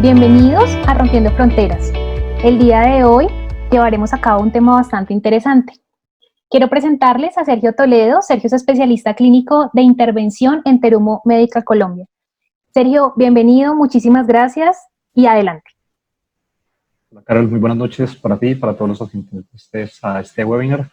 Bienvenidos a Rompiendo Fronteras. El día de hoy llevaremos a cabo un tema bastante interesante. Quiero presentarles a Sergio Toledo. Sergio es especialista clínico de intervención en Terumo Medical Colombia. Sergio, bienvenido, muchísimas gracias y adelante. Hola, Carol, muy buenas noches para ti y para todos los asistentes a este webinar.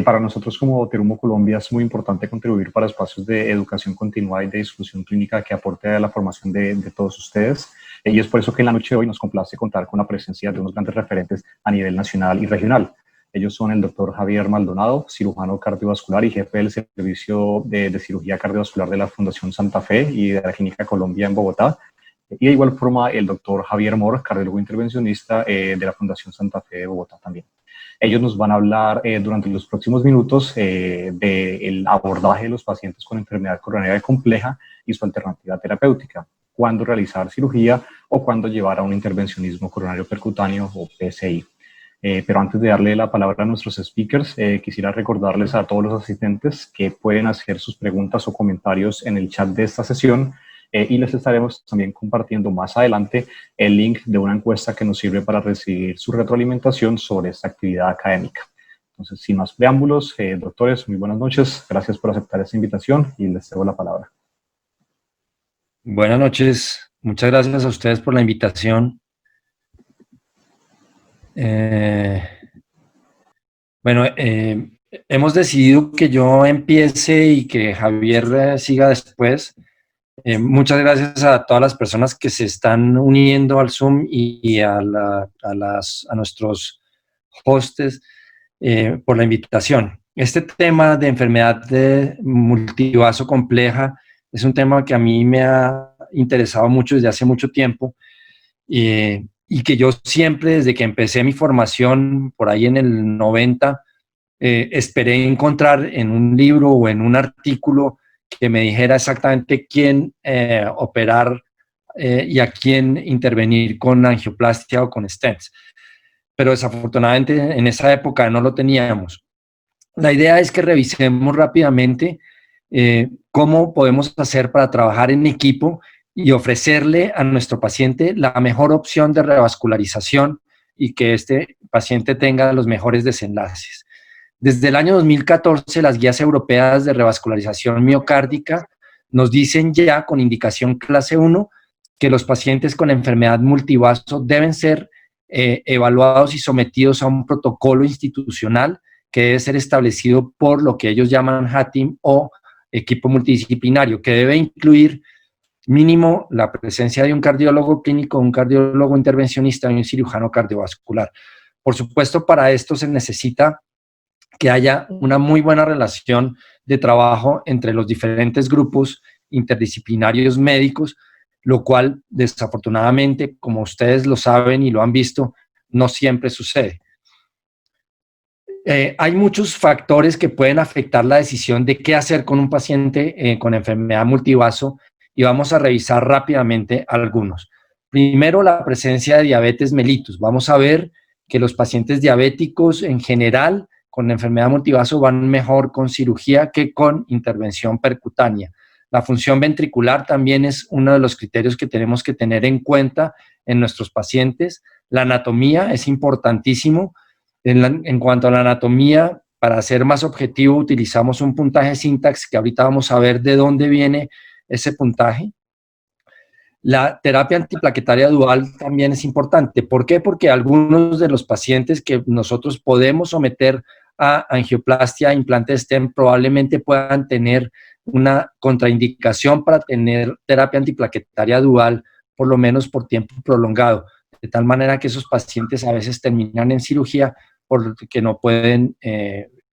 Para nosotros como Terumo Colombia es muy importante contribuir para espacios de educación continua y de discusión clínica que aporte a la formación de todos ustedes. Y es por eso que en la noche de hoy nos complace contar con la presencia de unos grandes referentes a nivel nacional y regional. Ellos son el doctor Javier Maldonado, cirujano cardiovascular y jefe del servicio de cirugía cardiovascular de la Fundación Santa Fe y de la Clínica Colombia en Bogotá. Y de igual forma el doctor Javier Mor, cardiólogo intervencionista de la Fundación Santa Fe de Bogotá también. Ellos nos van a hablar durante los próximos minutos del abordaje de los pacientes con enfermedad coronaria compleja y su alternativa terapéutica, cuándo realizar cirugía o cuándo llevar a un intervencionismo coronario percutáneo o PCI. Pero antes de darle la palabra a nuestros speakers, quisiera recordarles a todos los asistentes que pueden hacer sus preguntas o comentarios en el chat de esta sesión. Y les estaremos también compartiendo más adelante el link de una encuesta que nos sirve para recibir su retroalimentación sobre esta actividad académica. Entonces, sin más preámbulos, doctores, muy buenas noches. Gracias por aceptar esta invitación y les cedo la palabra. Buenas noches. Muchas gracias a ustedes por la invitación. Hemos decidido que yo empiece y que Javier siga después. Muchas gracias a todas las personas que se están uniendo al Zoom y a nuestros hostes por la invitación. Este tema de enfermedad de multivaso compleja es un tema que a mí me ha interesado mucho desde hace mucho tiempo y que yo siempre, desde que empecé mi formación por ahí en el 90, esperé encontrar en un libro o en un artículo que me dijera exactamente quién operar y a quién intervenir con angioplastia o con stents. Pero desafortunadamente en esa época no lo teníamos. La idea es que revisemos rápidamente cómo podemos hacer para trabajar en equipo y ofrecerle a nuestro paciente la mejor opción de revascularización y que este paciente tenga los mejores desenlaces. Desde el año 2014, las guías europeas de revascularización miocárdica nos dicen ya con indicación clase 1 que los pacientes con enfermedad multivaso deben ser evaluados y sometidos a un protocolo institucional que debe ser establecido por lo que ellos llaman HATIM o equipo multidisciplinario, que debe incluir mínimo la presencia de un cardiólogo clínico, un cardiólogo intervencionista y un cirujano cardiovascular. Por supuesto, para esto se necesita que haya una muy buena relación de trabajo entre los diferentes grupos interdisciplinarios médicos, lo cual desafortunadamente, como ustedes lo saben y lo han visto, no siempre sucede. Hay muchos factores que pueden afectar la decisión de qué hacer con un paciente con enfermedad multivaso y vamos a revisar rápidamente algunos. Primero, la presencia de diabetes mellitus. Vamos a ver que los pacientes diabéticos en general con enfermedad multivaso van mejor con cirugía que con intervención percutánea. La función ventricular también es uno de los criterios que tenemos que tener en cuenta en nuestros pacientes. La anatomía es importantísimo. En cuanto a la anatomía, para ser más objetivo, utilizamos un puntaje Syntax, que ahorita vamos a ver de dónde viene ese puntaje. La terapia antiplaquetaria dual también es importante. ¿Por qué? Porque algunos de los pacientes que nosotros podemos someter a angioplastia e implante de stent probablemente puedan tener una contraindicación para tener terapia antiplaquetaria dual, por lo menos por tiempo prolongado, de tal manera que esos pacientes a veces terminan en cirugía porque no pueden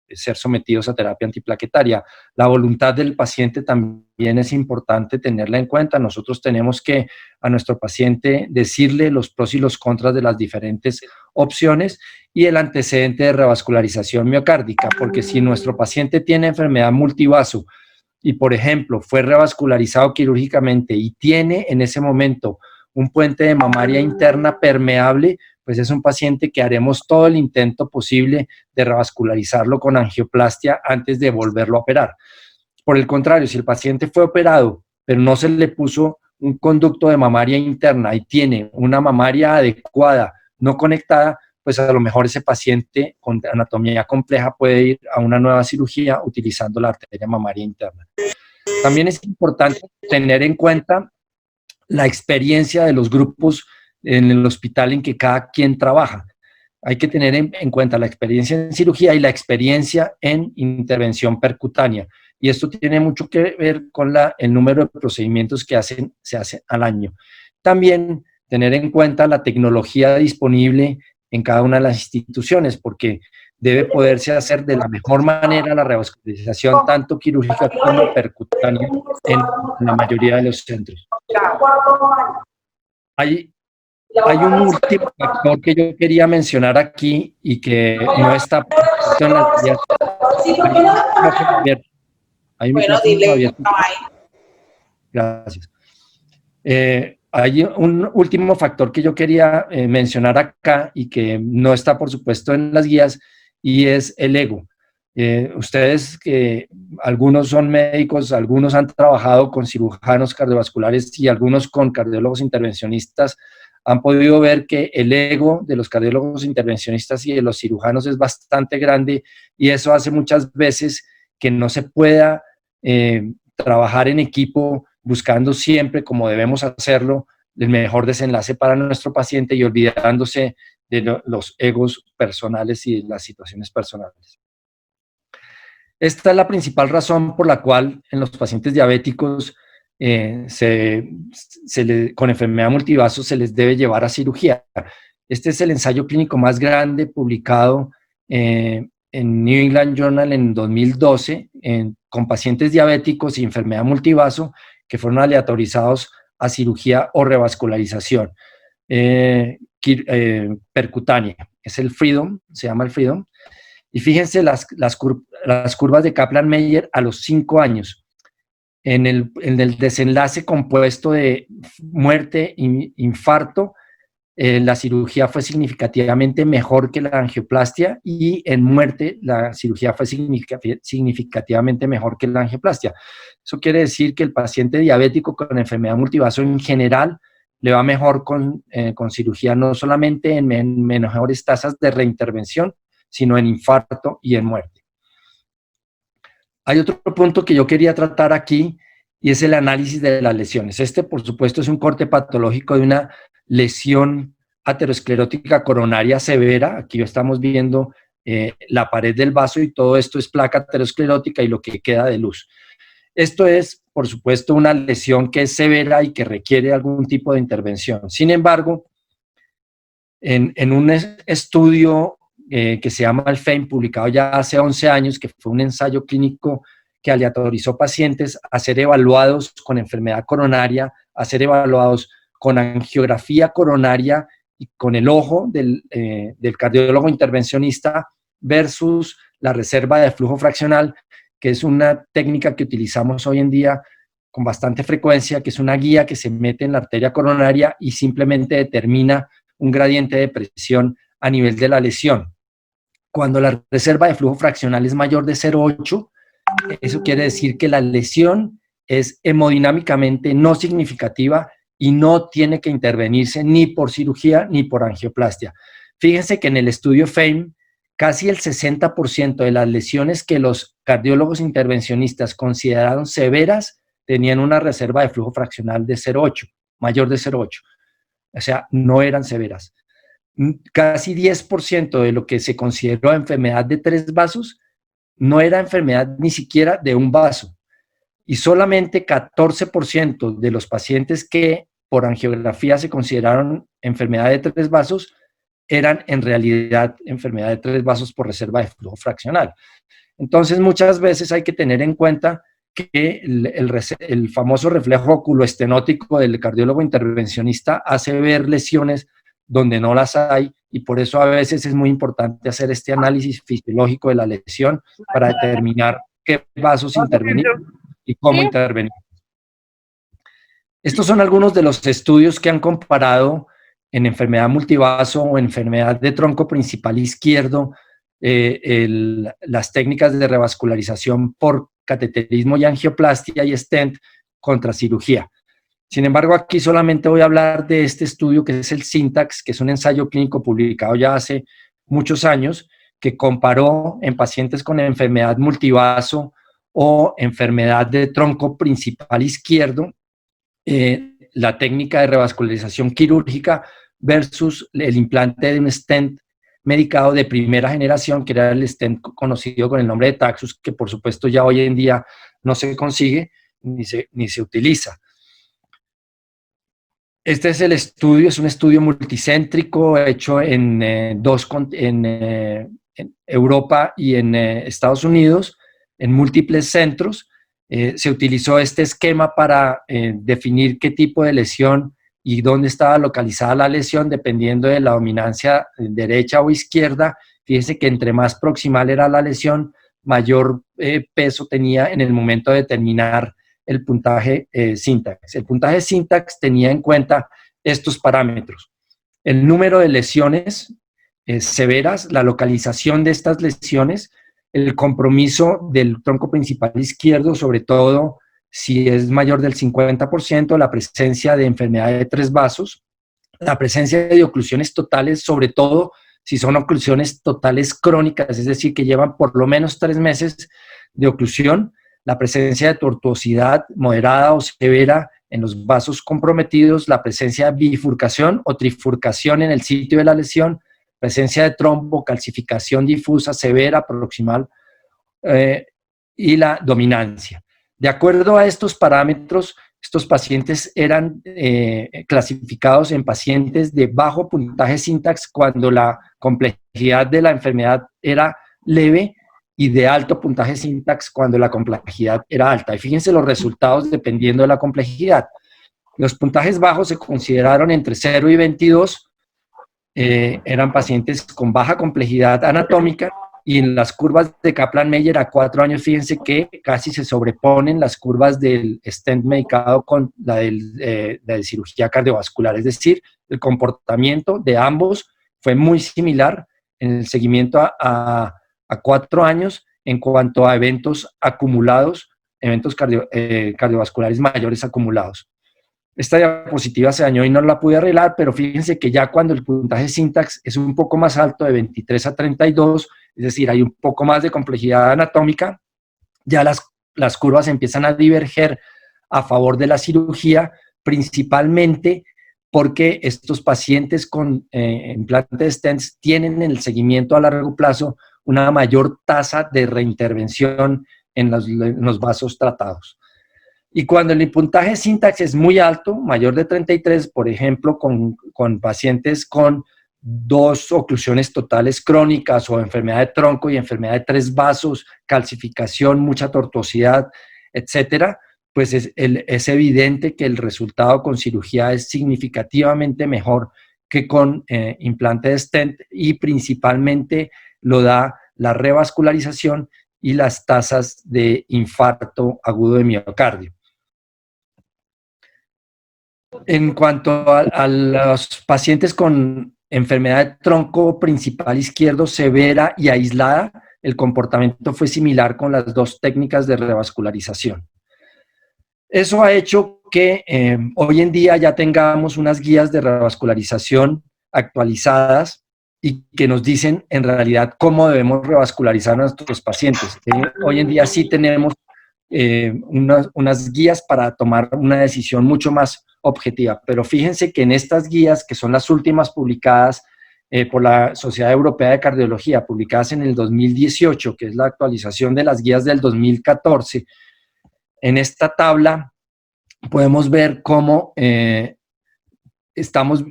ser sometidos a terapia antiplaquetaria. La voluntad del paciente también es importante tenerla en cuenta. Nosotros tenemos que a nuestro paciente decirle los pros y los contras de las diferentes opciones y el antecedente de revascularización miocárdica, porque si nuestro paciente tiene enfermedad multivaso y, por ejemplo, fue revascularizado quirúrgicamente y tiene en ese momento un puente de mamaria interna permeable, pues es un paciente que haremos todo el intento posible de revascularizarlo con angioplastia antes de volverlo a operar. Por el contrario, si el paciente fue operado, pero no se le puso un conducto de mamaria interna y tiene una mamaria adecuada, no conectada, pues a lo mejor ese paciente con anatomía compleja puede ir a una nueva cirugía utilizando la arteria mamaria interna. También es importante tener en cuenta la experiencia de los grupos en el hospital en que cada quien trabaja. Hay que tener en cuenta la experiencia en cirugía y la experiencia en intervención percutánea. Y esto tiene mucho que ver con el número de procedimientos que se hacen al año. También tener en cuenta la tecnología disponible en cada una de las instituciones, porque debe poderse hacer de la mejor manera la revascularización, tanto quirúrgica como percutánea, en la mayoría de los centros. Hay un último factor que yo quería mencionar aquí y que no está en las guías. Hay un micrófono abierto. Gracias. Hay un último factor que yo quería mencionar acá y que no está, por supuesto, en las guías, y es el ego. Ustedes, que algunos son médicos, algunos han trabajado con cirujanos cardiovasculares y algunos con cardiólogos intervencionistas, han podido ver que el ego de los cardiólogos intervencionistas y de los cirujanos es bastante grande, y eso hace muchas veces que no se pueda trabajar en equipo buscando siempre, como debemos hacerlo, el mejor desenlace para nuestro paciente y olvidándose de los egos personales y de las situaciones personales. Esta es la principal razón por la cual en los pacientes diabéticos con enfermedad multivaso se les debe llevar a cirugía. Este es el ensayo clínico más grande publicado en New England Journal en 2012 con pacientes diabéticos y enfermedad multivaso que fueron aleatorizados a cirugía o revascularización percutánea. Es el Freedom, se llama el Freedom. Y fíjense las curvas de Kaplan-Meier a los 5 años. En el desenlace compuesto de muerte e infarto, la cirugía fue significativamente mejor que la angioplastia, y en muerte la cirugía fue significativamente mejor que la angioplastia. Eso quiere decir que el paciente diabético con enfermedad multivaso en general le va mejor con cirugía, no solamente en mejores tasas de reintervención, sino en infarto y en muerte. Hay otro punto que yo quería tratar aquí, y es el análisis de las lesiones. Este, por supuesto, es un corte patológico de una lesión aterosclerótica coronaria severa. Aquí estamos viendo la pared del vaso, y todo esto es placa aterosclerótica y lo que queda de luz. Esto es, por supuesto, una lesión que es severa y que requiere algún tipo de intervención. Sin embargo, en un estudio que se llama el FAME, publicado ya hace 11 años, que fue un ensayo clínico que aleatorizó pacientes a ser evaluados con enfermedad coronaria, a ser evaluados con angiografía coronaria y con el ojo del cardiólogo intervencionista versus la reserva de flujo fraccional, que es una técnica que utilizamos hoy en día con bastante frecuencia, que es una guía que se mete en la arteria coronaria y simplemente determina un gradiente de presión a nivel de la lesión. Cuando la reserva de flujo fraccional es mayor de 0,8, eso quiere decir que la lesión es hemodinámicamente no significativa y no tiene que intervenirse ni por cirugía ni por angioplastia. Fíjense que en el estudio FAME, casi el 60% de las lesiones que los cardiólogos intervencionistas consideraron severas tenían una reserva de flujo fraccional de 0,8, mayor de 0,8. O sea, no eran severas. Casi 10% de lo que se consideró enfermedad de 3 vasos no era enfermedad ni siquiera de un vaso. Y solamente 14% de los pacientes que por angiografía se consideraron enfermedad de 3 vasos eran en realidad enfermedad de 3 vasos por reserva de flujo fraccional. Entonces, muchas veces hay que tener en cuenta que el famoso reflejo oculoestenótico del cardiólogo intervencionista hace ver lesiones donde no las hay, y por eso a veces es muy importante hacer este análisis fisiológico de la lesión para determinar qué vasos intervenir y cómo intervenir. Estos son algunos de los estudios que han comparado en enfermedad multivaso o enfermedad de tronco principal izquierdo las técnicas de revascularización por cateterismo y angioplastia y stent contra cirugía. Sin embargo, aquí solamente voy a hablar de este estudio que es el SYNTAX, que es un ensayo clínico publicado ya hace muchos años, que comparó en pacientes con enfermedad multivaso o enfermedad de tronco principal izquierdo la técnica de revascularización quirúrgica versus el implante de un stent medicado de primera generación, que era el stent conocido con el nombre de Taxus, que por supuesto ya hoy en día no se consigue ni se utiliza. Este es el estudio, es un estudio multicéntrico hecho en Europa y en Estados Unidos, en múltiples centros. Se utilizó este esquema para definir qué tipo de lesión y dónde estaba localizada la lesión, dependiendo de la dominancia derecha o izquierda. Fíjense que entre más proximal era la lesión, mayor peso tenía en el momento de determinar el puntaje SYNTAX. El puntaje SYNTAX tenía en cuenta estos parámetros: el número de lesiones severas, la localización de estas lesiones, el compromiso del tronco principal izquierdo, sobre todo si es mayor del 50%, la presencia de enfermedad de tres vasos, la presencia de oclusiones totales, sobre todo si son oclusiones totales crónicas, es decir, que llevan por lo menos 3 meses de oclusión, la presencia de tortuosidad moderada o severa en los vasos comprometidos, la presencia de bifurcación o trifurcación en el sitio de la lesión, presencia de trombo, calcificación difusa, severa, proximal y la dominancia. De acuerdo a estos parámetros, estos pacientes eran clasificados en pacientes de bajo puntaje SYNTAX cuando la complejidad de la enfermedad era leve y de alto puntaje SYNTAX cuando la complejidad era alta. Y fíjense los resultados dependiendo de la complejidad. Los puntajes bajos se consideraron entre 0 y 22, eran pacientes con baja complejidad anatómica, y en las curvas de Kaplan-Meier a 4 años, fíjense que casi se sobreponen las curvas del stent medicado con la de cirugía cardiovascular. Es decir, el comportamiento de ambos fue muy similar en el seguimiento a 4 años en cuanto a eventos acumulados, eventos cardiovasculares mayores acumulados. Esta diapositiva se dañó y no la pude arreglar, pero fíjense que ya cuando el puntaje SYNTAX es un poco más alto, de 23 a 32, es decir, hay un poco más de complejidad anatómica, ya las curvas empiezan a diverger a favor de la cirugía, principalmente porque estos pacientes con implante de stents tienen en el seguimiento a largo plazo una mayor tasa de reintervención en los vasos tratados. Y cuando el puntaje SYNTAX es muy alto, mayor de 33, por ejemplo, con pacientes con 2 oclusiones totales crónicas o enfermedad de tronco y enfermedad de 3 vasos, calcificación, mucha tortuosidad, etcétera, pues es evidente que el resultado con cirugía es significativamente mejor que con implante de stent, y principalmente lo da la revascularización y las tasas de infarto agudo de miocardio. En cuanto a los pacientes con enfermedad de tronco principal izquierdo severa y aislada, el comportamiento fue similar con las 2 técnicas de revascularización. Eso ha hecho que hoy en día ya tengamos unas guías de revascularización actualizadas y que nos dicen en realidad cómo debemos revascularizar a nuestros pacientes. Hoy en día sí tenemos unas guías para tomar una decisión mucho más objetiva, pero fíjense que en estas guías, que son las últimas publicadas por la Sociedad Europea de Cardiología, publicadas en el 2018, que es la actualización de las guías del 2014, en esta tabla podemos ver cómo estamos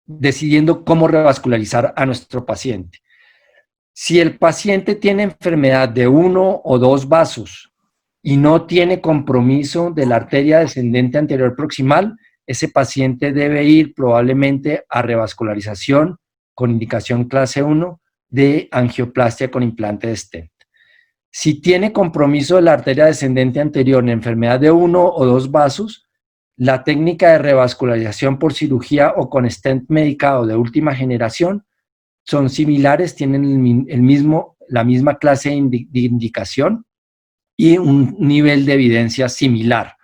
decidiendo cómo revascularizar a nuestro paciente. Si el paciente tiene enfermedad de 1 o 2 vasos y no tiene compromiso de la arteria descendente anterior proximal, ese paciente debe ir probablemente a revascularización con indicación clase 1 de angioplastia con implante de stent. Si tiene compromiso de la arteria descendente anterior en enfermedad de 1 o 2 vasos, la técnica de revascularización por cirugía o con stent medicado de última generación son similares, tienen la misma clase de indicación y un nivel de evidencia similar.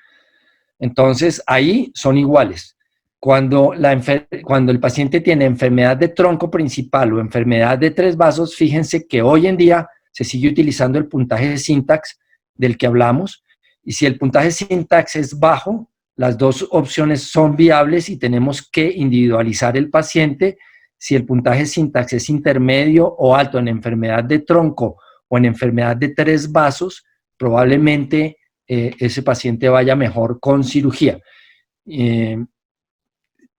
Entonces, ahí son iguales. Cuando el paciente tiene enfermedad de tronco principal o enfermedad de 3 vasos, fíjense que hoy en día se sigue utilizando el puntaje de Syntax del que hablamos, y si el puntaje de Syntax es bajo, las dos opciones son viables y tenemos que individualizar el paciente. Si el puntaje de Syntax es intermedio o alto en enfermedad de tronco o en enfermedad de 3 vasos, probablemente ese paciente vaya mejor con cirugía.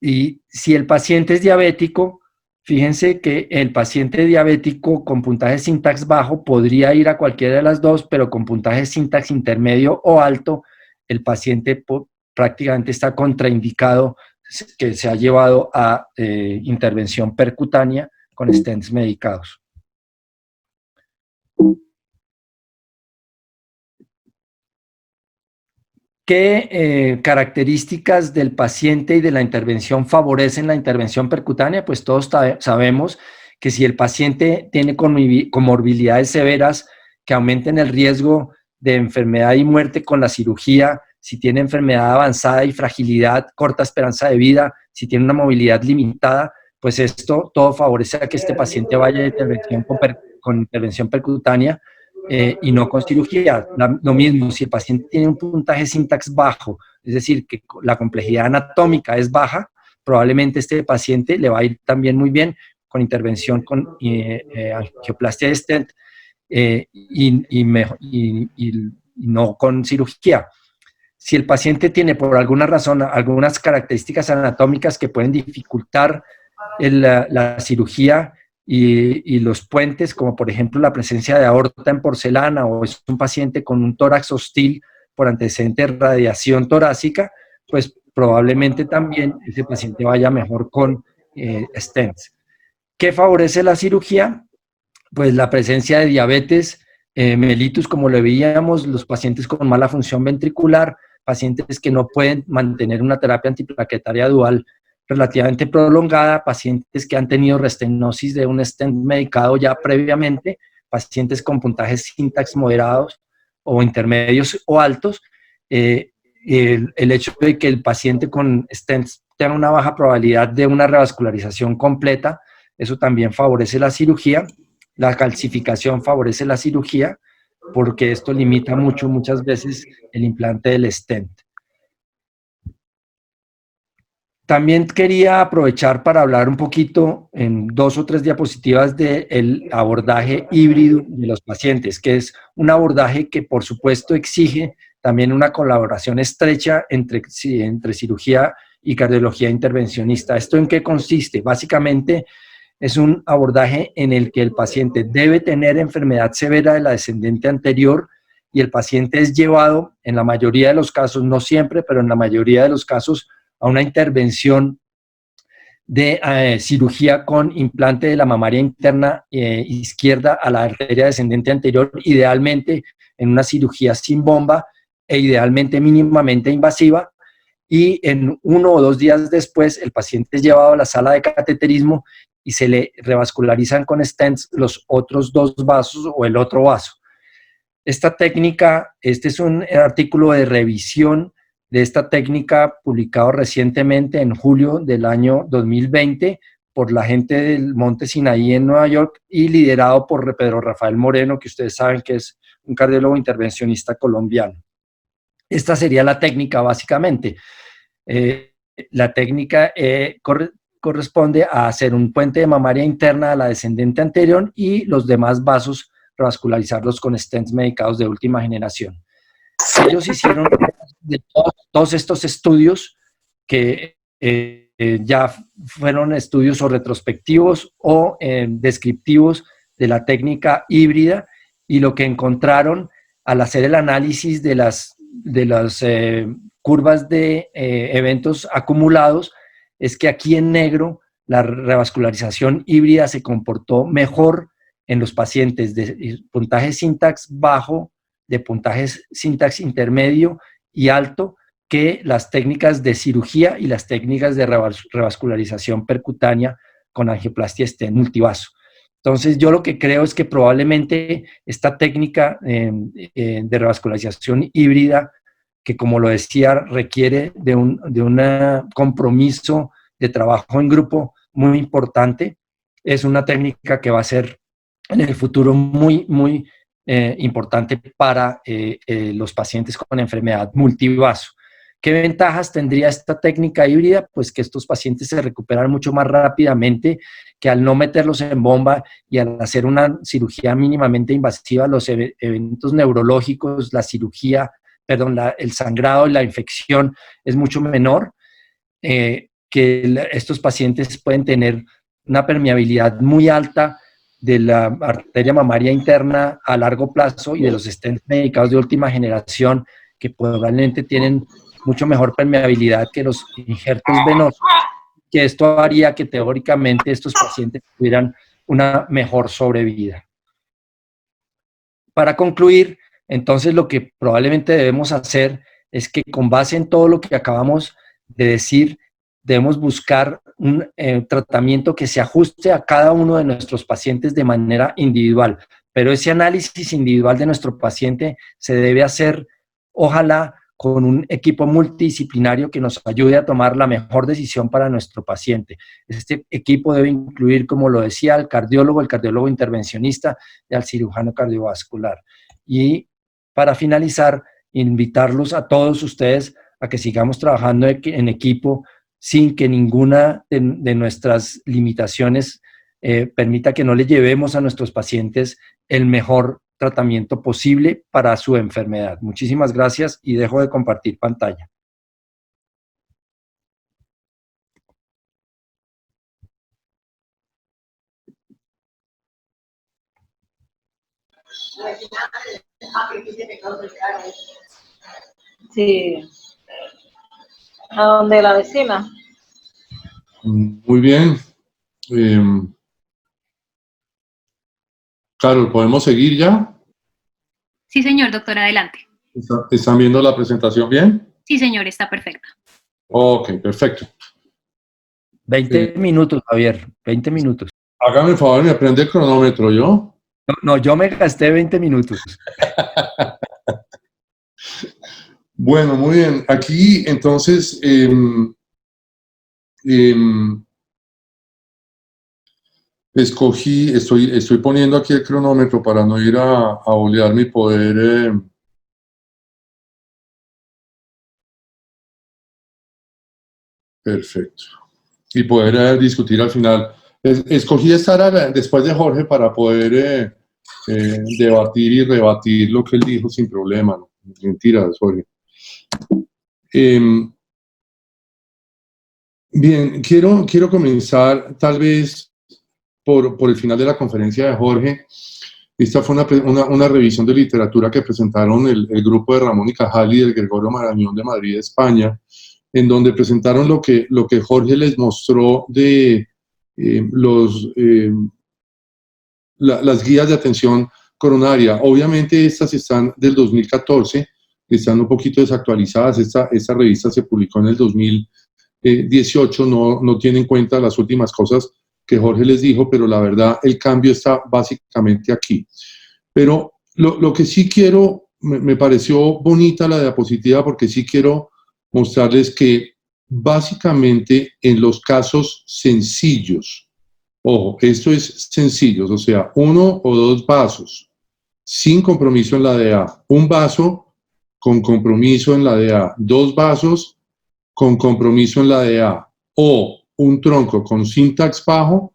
Y si el paciente es diabético, fíjense que el paciente diabético con puntaje Syntax bajo podría ir a cualquiera de las dos, pero con puntaje Syntax intermedio o alto, el paciente prácticamente está contraindicado, que se ha llevado a intervención percutánea con stents medicados. ¿Qué características del paciente y de la intervención favorecen la intervención percutánea? Pues todos sabemos que si el paciente tiene comorbilidades severas que aumenten el riesgo de enfermedad y muerte con la cirugía, si tiene enfermedad avanzada y fragilidad, corta esperanza de vida, si tiene una movilidad limitada, pues esto todo favorece a que este paciente vaya a intervención con intervención percutánea, y no con cirugía. Lo mismo, si el paciente tiene un puntaje Syntax bajo, es decir, que la complejidad anatómica es baja, probablemente este paciente le va a ir también muy bien con intervención con angioplastia de stent y no con cirugía. Si el paciente tiene por alguna razón algunas características anatómicas que pueden dificultar la cirugía, y los puentes, como por ejemplo la presencia de aorta en porcelana, o es un paciente con un tórax hostil por antecedente de radiación torácica, pues probablemente también ese paciente vaya mejor con stents. ¿Qué favorece la cirugía? Pues la presencia de diabetes mellitus, como lo veíamos, los pacientes con mala función ventricular, pacientes que no pueden mantener una terapia antiplaquetaria dual relativamente prolongada, pacientes que han tenido restenosis de un stent medicado ya previamente, pacientes con puntajes Syntax moderados o intermedios o altos. El hecho de que el paciente con stents tenga una baja probabilidad de una revascularización completa, eso también favorece la cirugía. La calcificación favorece la cirugía porque esto limita muchas veces el implante del stent. También quería aprovechar para hablar un poquito en 2 o 3 diapositivas del abordaje híbrido de los pacientes, que es un abordaje que por supuesto exige también una colaboración estrecha entre cirugía y cardiología intervencionista. ¿Esto en qué consiste? Básicamente es un abordaje en el que el paciente debe tener enfermedad severa de la descendente anterior y el paciente es llevado, en la mayoría de los casos, no siempre, pero en la mayoría de los casos, a una intervención de cirugía con implante de la mamaria interna izquierda a la arteria descendente anterior, idealmente en una cirugía sin bomba e idealmente mínimamente invasiva, y en 1 o 2 días después el paciente es llevado a la sala de cateterismo y se le revascularizan con stents los otros 2 vasos o el otro vaso. Esta técnica, este es un artículo de revisión de esta técnica publicado recientemente en julio del año 2020 por la gente del Monte Sinaí en Nueva York y liderado por Pedro Rafael Moreno, que ustedes saben que es un cardiólogo intervencionista colombiano. Esta sería la técnica básicamente. La técnica corresponde a hacer un puente de mamaria interna a la descendente anterior y los demás vasos revascularizarlos con stents medicados de última generación. Ellos hicieron de todos estos estudios que ya fueron estudios o retrospectivos o descriptivos de la técnica híbrida, y lo que encontraron al hacer el análisis de las curvas de eventos acumulados es que aquí en negro la revascularización híbrida se comportó mejor en los pacientes de puntaje Syntax bajo, de puntajes Syntax intermedio y alto, que las técnicas de cirugía y las técnicas de revascularización percutánea con angioplastia stent multivaso. Entonces, yo lo que creo es que probablemente esta técnica de revascularización híbrida que, como lo decía, requiere de un compromiso de trabajo en grupo muy importante. Es una técnica que va a ser en el futuro muy, muy importante para los pacientes con enfermedad multivaso. ¿Qué ventajas tendría esta técnica híbrida? Pues que estos pacientes se recuperan mucho más rápidamente, que al no meterlos en bomba y al hacer una cirugía mínimamente invasiva, los eventos neurológicos, la cirugía, perdón, el sangrado y la infección es mucho menor, estos pacientes pueden tener una permeabilidad muy alta de la arteria mamaria interna a largo plazo y de los stents medicados de última generación, que probablemente tienen mucho mejor permeabilidad que los injertos venosos, que esto haría que teóricamente estos pacientes tuvieran una mejor sobrevida. Para concluir, entonces lo que probablemente debemos hacer es que, con base en todo lo que acabamos de decir, debemos buscar un tratamiento que se ajuste a cada uno de nuestros pacientes de manera individual, pero ese análisis individual de nuestro paciente se debe hacer, ojalá, con un equipo multidisciplinario que nos ayude a tomar la mejor decisión para nuestro paciente. Este equipo debe incluir, como lo decía, al cardiólogo, el cardiólogo intervencionista y al cirujano cardiovascular. Y para finalizar, invitarlos a todos ustedes a que sigamos trabajando en equipo sin que ninguna de nuestras limitaciones permita que no le llevemos a nuestros pacientes el mejor tratamiento posible para su enfermedad. Muchísimas gracias y dejo de compartir pantalla. Sí. ¿A dónde la vecina? Muy bien. Carol, ¿podemos seguir ya? Sí, señor, doctor, adelante. ¿Están viendo la presentación bien? Sí, señor, está perfecta. Ok, perfecto. 20 minutos, Javier, 20 minutos. Hágame el favor, me prende el cronómetro, ¿yo? No, yo me gasté 20 minutos. Bueno, muy bien. Aquí, entonces, estoy poniendo aquí el cronómetro para no ir a olear mi poder. Perfecto. Y poder discutir al final. Escogí estar después de Jorge para poder debatir y rebatir lo que él dijo sin problema. ¿No? Mentiras, Jorge. Bien, quiero comenzar tal vez por el final de la conferencia de Jorge. Esta fue una revisión de literatura que presentaron el grupo de Ramón y Cajal y del Gregorio Marañón de Madrid, España, en donde presentaron lo que Jorge les mostró de las guías de atención coronaria. Obviamente estas están del 2014, están un poquito desactualizadas. Esta revista se publicó en el 2018, no tiene en cuenta las últimas cosas que Jorge les dijo, pero la verdad el cambio está básicamente aquí. Pero lo que sí quiero, me pareció bonita la diapositiva, porque sí quiero mostrarles que básicamente en los casos sencillos, ojo, esto es sencillos, o sea, 1 o 2 vasos sin compromiso en la DA, un vaso con compromiso en la DA, 2 vasos con compromiso en la DA, o un tronco con syntax bajo,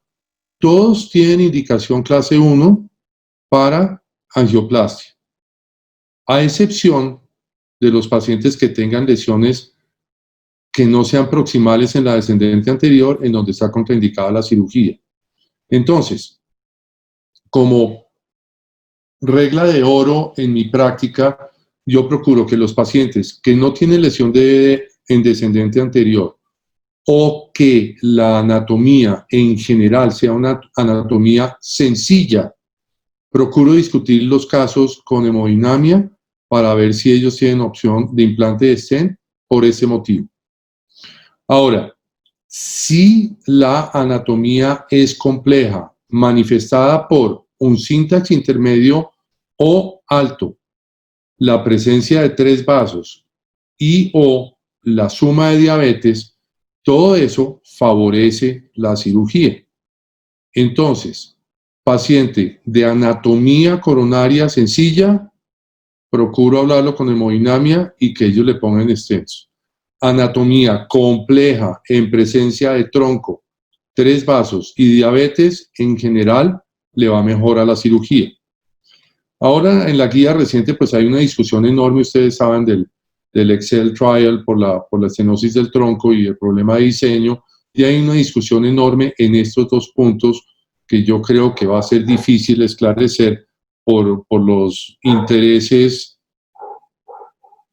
todos tienen indicación clase 1 para angioplastia, a excepción de los pacientes que tengan lesiones que no sean proximales en la descendente anterior, en donde está contraindicada la cirugía. Entonces, como regla de oro en mi práctica, yo procuro que los pacientes que no tienen lesión en descendente anterior, o que la anatomía en general sea una anatomía sencilla, procuro discutir los casos con hemodinamia para ver si ellos tienen opción de implante de stent por ese motivo. Ahora, si la anatomía es compleja, manifestada por un syntax intermedio o alto, la presencia de 3 vasos y o la suma de diabetes, todo eso favorece la cirugía. Entonces, paciente de anatomía coronaria sencilla, procuro hablarlo con hemodinamia y que ellos le pongan stents. Anatomía compleja en presencia de tronco, 3 vasos y diabetes, en general, le va mejor a la cirugía. Ahora, en la guía reciente, pues hay una discusión enorme, ustedes saben, del Excel Trial por la estenosis del tronco y el problema de diseño, y hay una discusión enorme en estos 2 puntos que yo creo que va a ser difícil esclarecer por los intereses,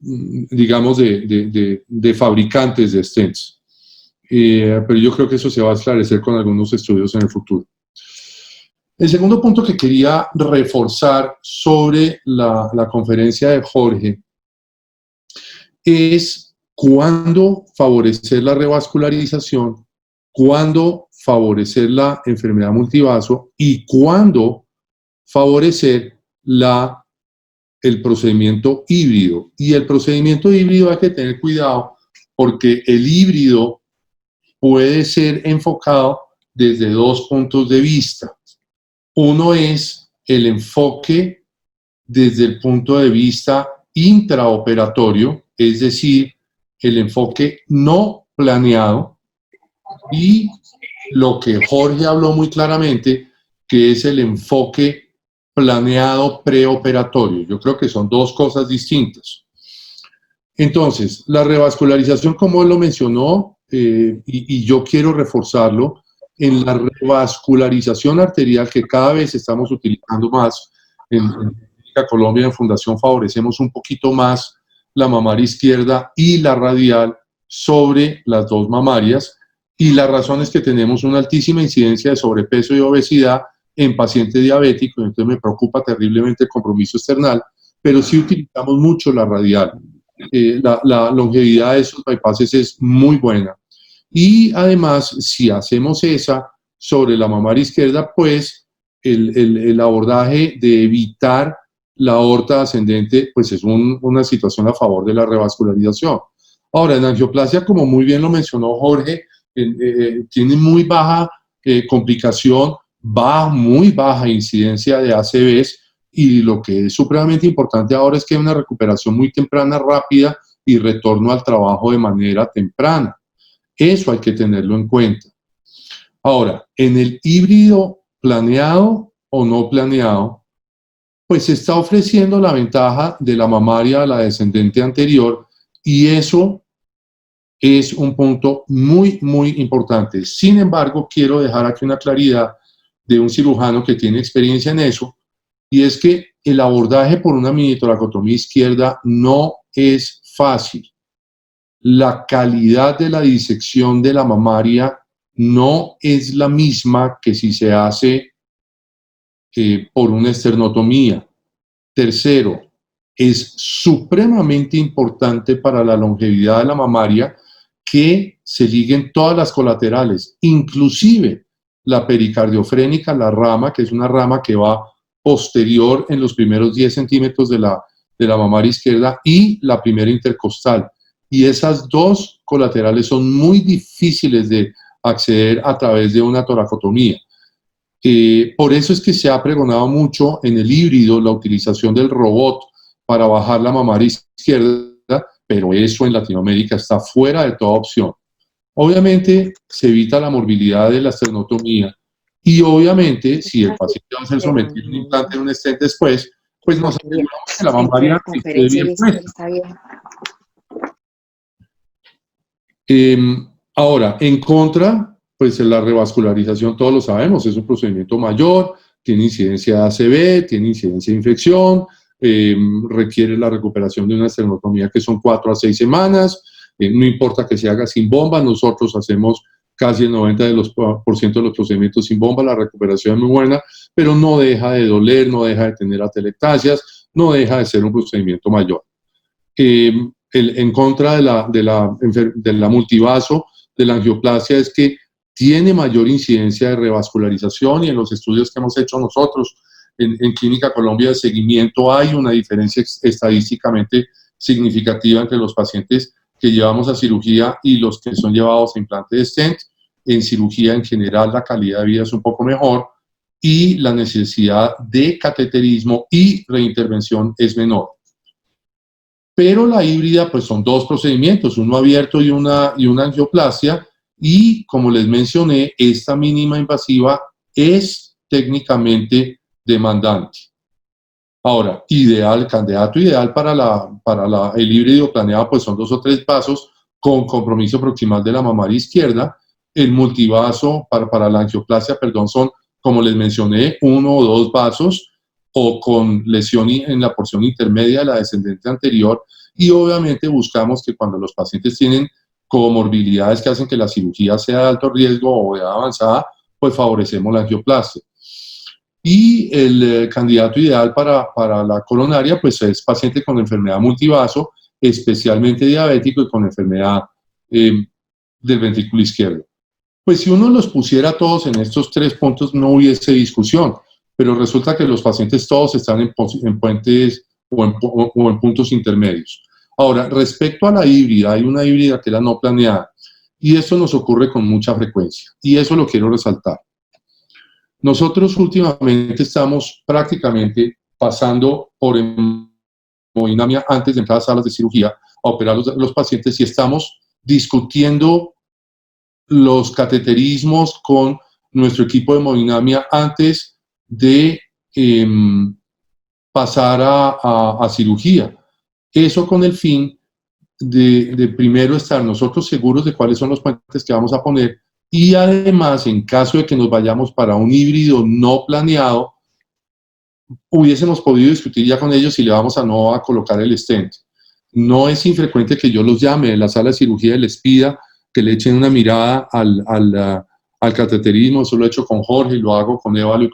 digamos, de fabricantes de stents. Pero yo creo que eso se va a esclarecer con algunos estudios en el futuro. El segundo punto que quería reforzar sobre la conferencia de Jorge es cuándo favorecer la revascularización, cuándo favorecer la enfermedad multivaso y cuándo favorecer el procedimiento híbrido. Y el procedimiento híbrido hay que tener cuidado porque el híbrido puede ser enfocado desde 2 puntos de vista. Uno es el enfoque desde el punto de vista intraoperatorio, es decir, el enfoque no planeado, y lo que Jorge habló muy claramente, que es el enfoque planeado preoperatorio. Yo creo que son 2 cosas distintas. Entonces, la revascularización, como él lo mencionó, y yo quiero reforzarlo, en la revascularización arterial que cada vez estamos utilizando más en Clínica Colombia, en Fundación favorecemos un poquito más la mamaria izquierda y la radial sobre las 2 mamarias, y la razón es que tenemos una altísima incidencia de sobrepeso y obesidad en pacientes diabéticos, entonces me preocupa terriblemente el compromiso external, pero sí utilizamos mucho la radial. La longevidad de esos bypasses es muy buena. Y además, si hacemos esa sobre la mamaria izquierda, pues el abordaje de evitar la aorta ascendente, pues es una situación a favor de la revascularización. Ahora, en angioplasia, como muy bien lo mencionó Jorge, tiene muy baja complicación, muy baja incidencia de ACVs, y lo que es supremamente importante ahora es que hay una recuperación muy temprana, rápida, y retorno al trabajo de manera temprana. Eso hay que tenerlo en cuenta. Ahora, en el híbrido planeado o no planeado, pues se está ofreciendo la ventaja de la mamaria a la descendente anterior, y eso es un punto muy, muy importante. Sin embargo, quiero dejar aquí una claridad de un cirujano que tiene experiencia en eso, y es que el abordaje por una mini toracotomía izquierda no es fácil. La calidad de la disección de la mamaria no es la misma que si se hace por una esternotomía. Tercero, es supremamente importante para la longevidad de la mamaria que se liguen todas las colaterales, inclusive la pericardiofrénica, la rama, que es una rama que va posterior en los primeros 10 centímetros de la mamaria izquierda, y la primera intercostal. Y esas 2 colaterales son muy difíciles de acceder a través de una toracotomía. Por eso es que se ha pregonado mucho en el híbrido la utilización del robot para bajar la mamaria izquierda, pero eso en Latinoamérica está fuera de toda opción. Obviamente se evita la morbilidad de la esternotomía, y obviamente si el paciente va a ser sometido a un implante de un stent después, pues nos aseguramos que la mamaria esté bien puesta. Ahora, en contra, pues la revascularización, todos lo sabemos, es un procedimiento mayor, tiene incidencia de ACV, tiene incidencia de infección, requiere la recuperación de una esternotomía que son 4 a 6 semanas, no importa que se haga sin bomba, nosotros hacemos casi el 90% de los procedimientos sin bomba, la recuperación es muy buena, pero no deja de doler, no deja de tener atelectasias, no deja de ser un procedimiento mayor. En contra de la multivaso, de la angioplasia, es que tiene mayor incidencia de revascularización, y en los estudios que hemos hecho nosotros en Clínica Colombia de seguimiento hay una diferencia estadísticamente significativa entre los pacientes que llevamos a cirugía y los que son llevados a implante de stent. En cirugía en general la calidad de vida es un poco mejor y la necesidad de cateterismo y reintervención es menor. Pero la híbrida pues son dos procedimientos, uno abierto y una angioplastia, y como les mencioné, esta mínima invasiva es técnicamente demandante. Ahora, candidato ideal para el híbrido planeado pues son 2 o 3 vasos con compromiso proximal de la mamaria izquierda. El multivaso para la angioplastia, son, como les mencioné, 1 o 2 vasos o con lesión en la porción intermedia de la descendente anterior, y obviamente buscamos que cuando los pacientes tienen comorbilidades que hacen que la cirugía sea de alto riesgo o de edad avanzada, pues favorecemos la angioplastia. Y el candidato ideal para la coronaria pues es paciente con enfermedad multivaso, especialmente diabético y con enfermedad del ventrículo izquierdo. Pues si uno los pusiera todos en estos 3 puntos no hubiese discusión, pero resulta que los pacientes todos están en puentes o en puntos intermedios. Ahora, respecto a la híbrida, hay una híbrida que es la no planeada, y esto nos ocurre con mucha frecuencia, y eso lo quiero resaltar. Nosotros últimamente estamos prácticamente pasando por hemodinamia antes de entrar a salas de cirugía a operar los pacientes, y estamos discutiendo los cateterismos con nuestro equipo de hemodinamia antes de pasar a cirugía. Eso con el fin de primero estar nosotros seguros de cuáles son los puentes que vamos a poner, y además, en caso de que nos vayamos para un híbrido no planeado, hubiésemos podido discutir ya con ellos si le vamos a colocar el stent. No es infrecuente que yo los llame de la sala de cirugía y les pida que le echen una mirada al cateterismo. Eso lo he hecho con Jorge, lo hago con Évalo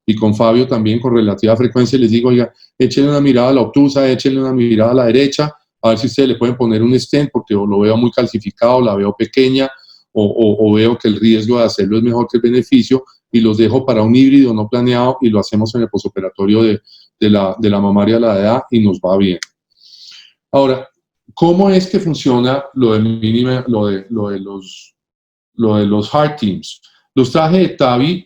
y con Fabio también con relativa frecuencia. Les digo, oiga, échenle una mirada a la obtusa, échenle una mirada a la derecha, a ver si ustedes le pueden poner un stent, porque lo veo muy calcificado, la veo pequeña, o veo que el riesgo de hacerlo es mejor que el beneficio, y los dejo para un híbrido no planeado y lo hacemos en el posoperatorio de la mamaria a la edad y nos va bien. Ahora, ¿cómo es que funciona lo de los Heart Teams? Los traje de TAVI,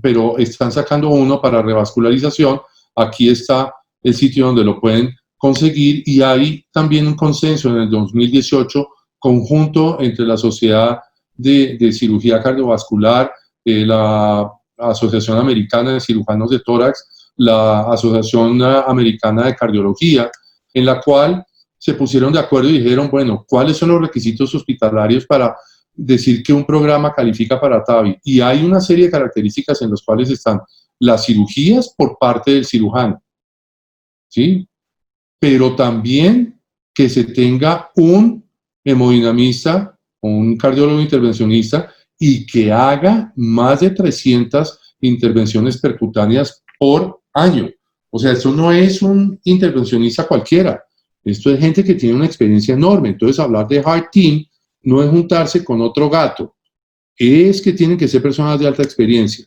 pero están sacando uno para revascularización. Aquí está el sitio donde lo pueden conseguir, y hay también un consenso en el 2018 conjunto entre la Sociedad de Cirugía Cardiovascular, la Asociación Americana de Cirujanos de Tórax, la Asociación Americana de Cardiología, en la cual se pusieron de acuerdo y dijeron, bueno, ¿cuáles son los requisitos hospitalarios para decir que un programa califica para TAVI? Y hay una serie de características en las cuales están las cirugías por parte del cirujano, ¿sí? Pero también que se tenga un hemodinamista o un cardiólogo intervencionista y que haga más de 300 intervenciones percutáneas por año. O sea, esto no es un intervencionista cualquiera, esto es gente que tiene una experiencia enorme. Entonces, hablar de Heart Team no es juntarse con otro gato, es que tienen que ser personas de alta experiencia.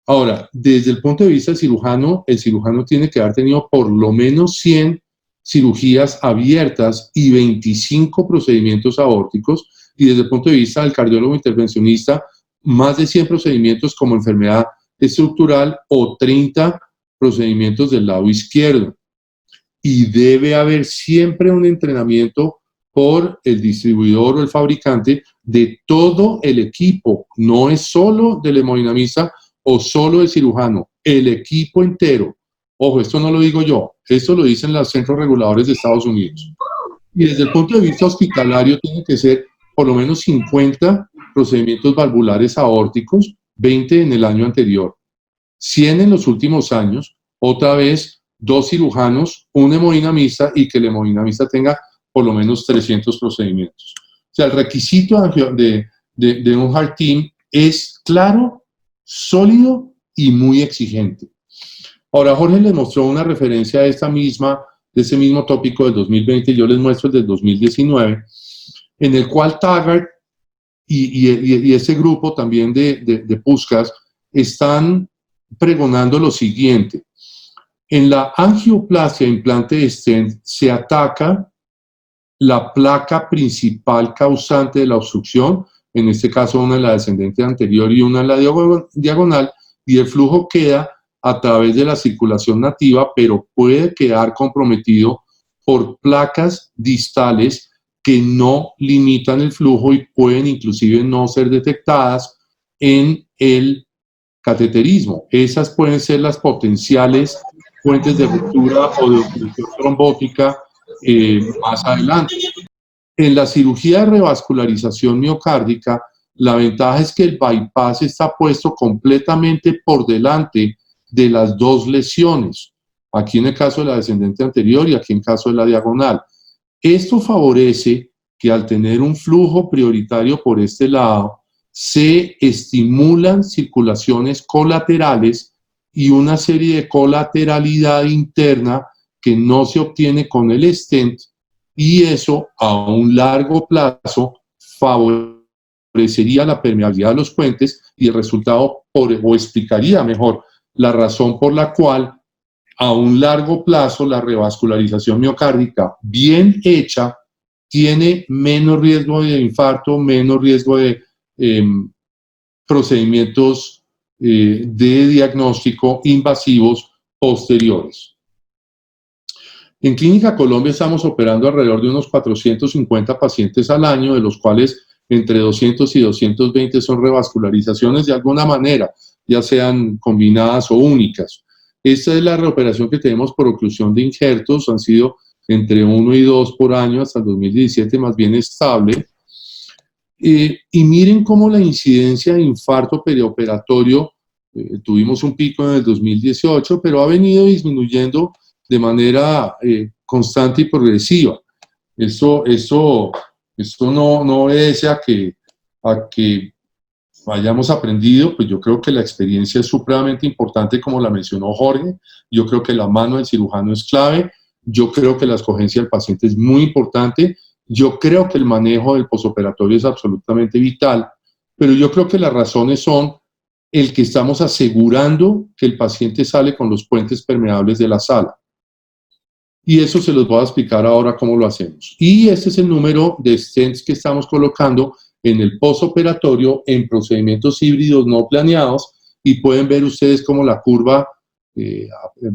Ahora, desde el punto de vista del cirujano, el cirujano tiene que haber tenido por lo menos 100 cirugías abiertas y 25 procedimientos aórticos, y desde el punto de vista del cardiólogo intervencionista, más de 100 procedimientos como enfermedad estructural o 30 procedimientos del lado izquierdo. Y debe haber siempre un entrenamiento por el distribuidor o el fabricante de todo el equipo. No es solo del hemodinamista o solo del cirujano, el equipo entero. Ojo, esto no lo digo yo, esto lo dicen los centros reguladores de Estados Unidos. Y desde el punto de vista hospitalario tiene que ser por lo menos 50 procedimientos valvulares aórticos, 20 en el año anterior, 100 en los últimos años, otra vez 2 cirujanos, un hemodinamista, y que el hemodinamista tenga por lo menos 300 procedimientos. O sea, el requisito de un Heart Team es claro, sólido y muy exigente. Ahora, Jorge les mostró una referencia de ese mismo tópico del 2020, y yo les muestro el del 2019, en el cual Taggart y ese grupo también de Puskás están pregonando lo siguiente. En la angioplasia implante de stent se ataca la placa principal causante de la obstrucción, en este caso una en la descendente anterior y una en la diagonal, y el flujo queda a través de la circulación nativa, pero puede quedar comprometido por placas distales que no limitan el flujo y pueden inclusive no ser detectadas en el cateterismo. Esas pueden ser las potenciales fuentes de ruptura o de obstrucción trombótica más adelante. En la cirugía de revascularización miocárdica, la ventaja es que el bypass está puesto completamente por delante de las dos lesiones, aquí en el caso de la descendente anterior y aquí en el caso de la diagonal. Esto favorece que al tener un flujo prioritario por este lado, se estimulan circulaciones colaterales y una serie de colateralidad interna que no se obtiene con el stent, y eso a un largo plazo favorecería la permeabilidad de los puentes y el resultado, o explicaría mejor la razón por la cual a un largo plazo la revascularización miocárdica bien hecha tiene menos riesgo de infarto, menos riesgo de procedimientos de diagnóstico invasivos posteriores. En Clínica Colombia estamos operando alrededor de unos 450 pacientes al año, de los cuales entre 200 y 220 son revascularizaciones de alguna manera, ya sean combinadas o únicas. Esta es la reoperación que tenemos por oclusión de injertos, han sido entre 1 y 2 por año hasta el 2017, más bien estable. Y miren cómo la incidencia de infarto perioperatorio, tuvimos un pico en el 2018, pero ha venido disminuyendo de manera constante y progresiva. Esto no obedece a que hayamos aprendido, pues yo creo que la experiencia es supremamente importante, como la mencionó Jorge. Yo creo que la mano del cirujano es clave. Yo creo que la escogencia del paciente es muy importante. Yo creo que el manejo del posoperatorio es absolutamente vital, pero yo creo que las razones son el que estamos asegurando que el paciente sale con los puentes permeables de la sala. Y eso se los voy a explicar ahora cómo lo hacemos. Y este es el número de stents que estamos colocando en el posoperatorio en procedimientos híbridos no planeados, y pueden ver ustedes cómo la curva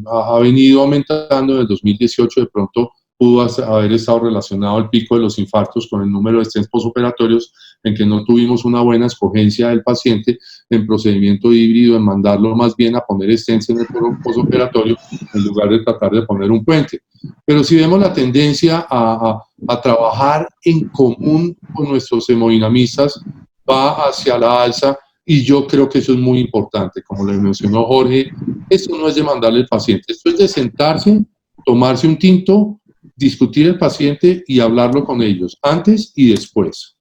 ha venido aumentando. En el 2018 de pronto pudo haber estado relacionado el pico de los infartos con el número de stents posoperatorios, en que no tuvimos una buena escogencia del paciente en procedimiento híbrido, en mandarlo más bien a poner stents en el posoperatorio en lugar de tratar de poner un puente. Pero si vemos la tendencia a trabajar en común con nuestros hemodinamistas, va hacia la alza, y yo creo que eso es muy importante. Como le mencionó Jorge, esto no es de mandarle al paciente, esto es de sentarse, tomarse un tinto, discutir el paciente y hablarlo con ellos, antes y después.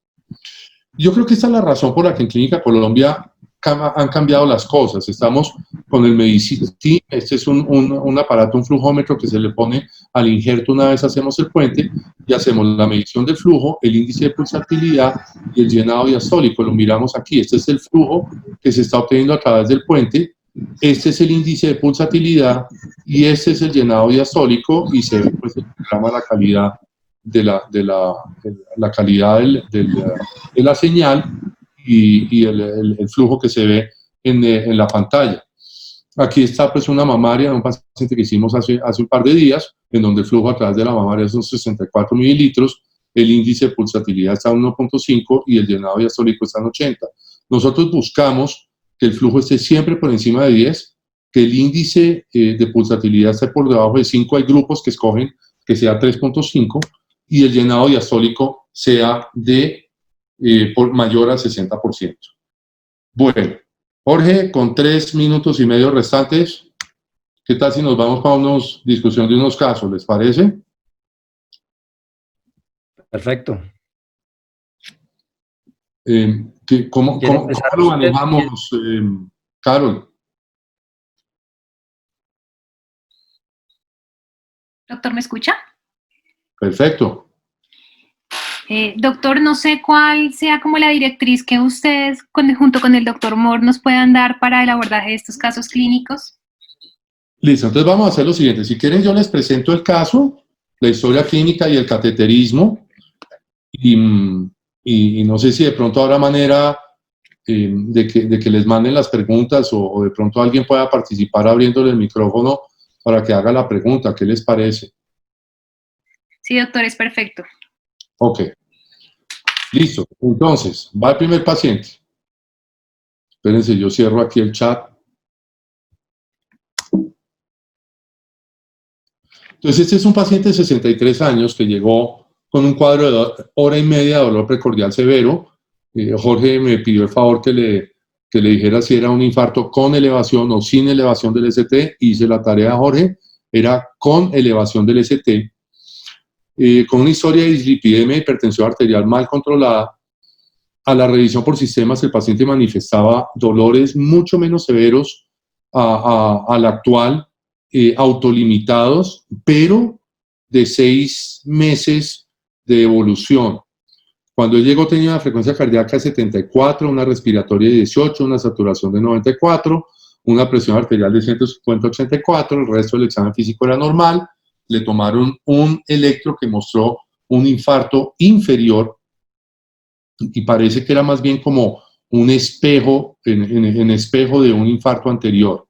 Yo creo que esta es la razón por la que en Clínica Colombia han cambiado las cosas. Estamos con el Medicity. Este es un aparato, un flujómetro que se le pone al injerto una vez hacemos el puente, y hacemos la medición del flujo, el índice de pulsatilidad y el llenado diastólico. Lo miramos aquí. Este es el flujo que se está obteniendo a través del puente. Este es el índice de pulsatilidad y este es el llenado diastólico, y se ve pues el programa, la calidad la calidad de la señal y el flujo que se ve en la pantalla. Aquí está pues una mamaria de un paciente que hicimos hace un par de días, en donde el flujo a través de la mamaria son 64 mililitros, el índice de pulsatilidad está en 1.5 y el llenado diastólico está en 80. Nosotros buscamos que el flujo esté siempre por encima de 10, que el índice de pulsatilidad esté por debajo de 5, hay grupos que escogen que sea 3.5, y el llenado diastólico sea por mayor al 60%. Bueno, Jorge, con 3 minutos y medio restantes, ¿qué tal si nos vamos para una discusión de unos casos? ¿Les parece? Perfecto. ¿Cómo lo manejamos, Carol? Doctor, ¿me escucha? Perfecto. Doctor, no sé cuál sea como la directriz que ustedes, junto con el doctor Moore, nos puedan dar para el abordaje de estos casos clínicos. Listo, entonces vamos a hacer lo siguiente. Si quieren, yo les presento el caso, la historia clínica y el cateterismo. Y no sé si de pronto habrá manera de que les manden las preguntas o de pronto alguien pueda participar abriéndole el micrófono para que haga la pregunta. ¿Qué les parece? Sí, doctor, es perfecto. Ok. Listo. Entonces, va el primer paciente. Espérense, yo cierro aquí el chat. Entonces, este es un paciente de 63 años que llegó con un cuadro de hora y media de dolor precordial severo. Jorge me pidió el favor que le dijera si era un infarto con elevación o sin elevación del ST. Hice la tarea, Jorge. Era con elevación del ST. Con una historia de dislipidemia y hipertensión arterial mal controlada. A la revisión por sistemas, el paciente manifestaba dolores mucho menos severos al actual, autolimitados, pero de 6 meses de evolución. Cuando él llegó tenía una frecuencia cardíaca de 74, una respiratoria de 18, una saturación de 94, una presión arterial de 150-84, el resto del examen físico era normal. Le tomaron un electro que mostró un infarto inferior y parece que era más bien como un espejo, en espejo de un infarto anterior.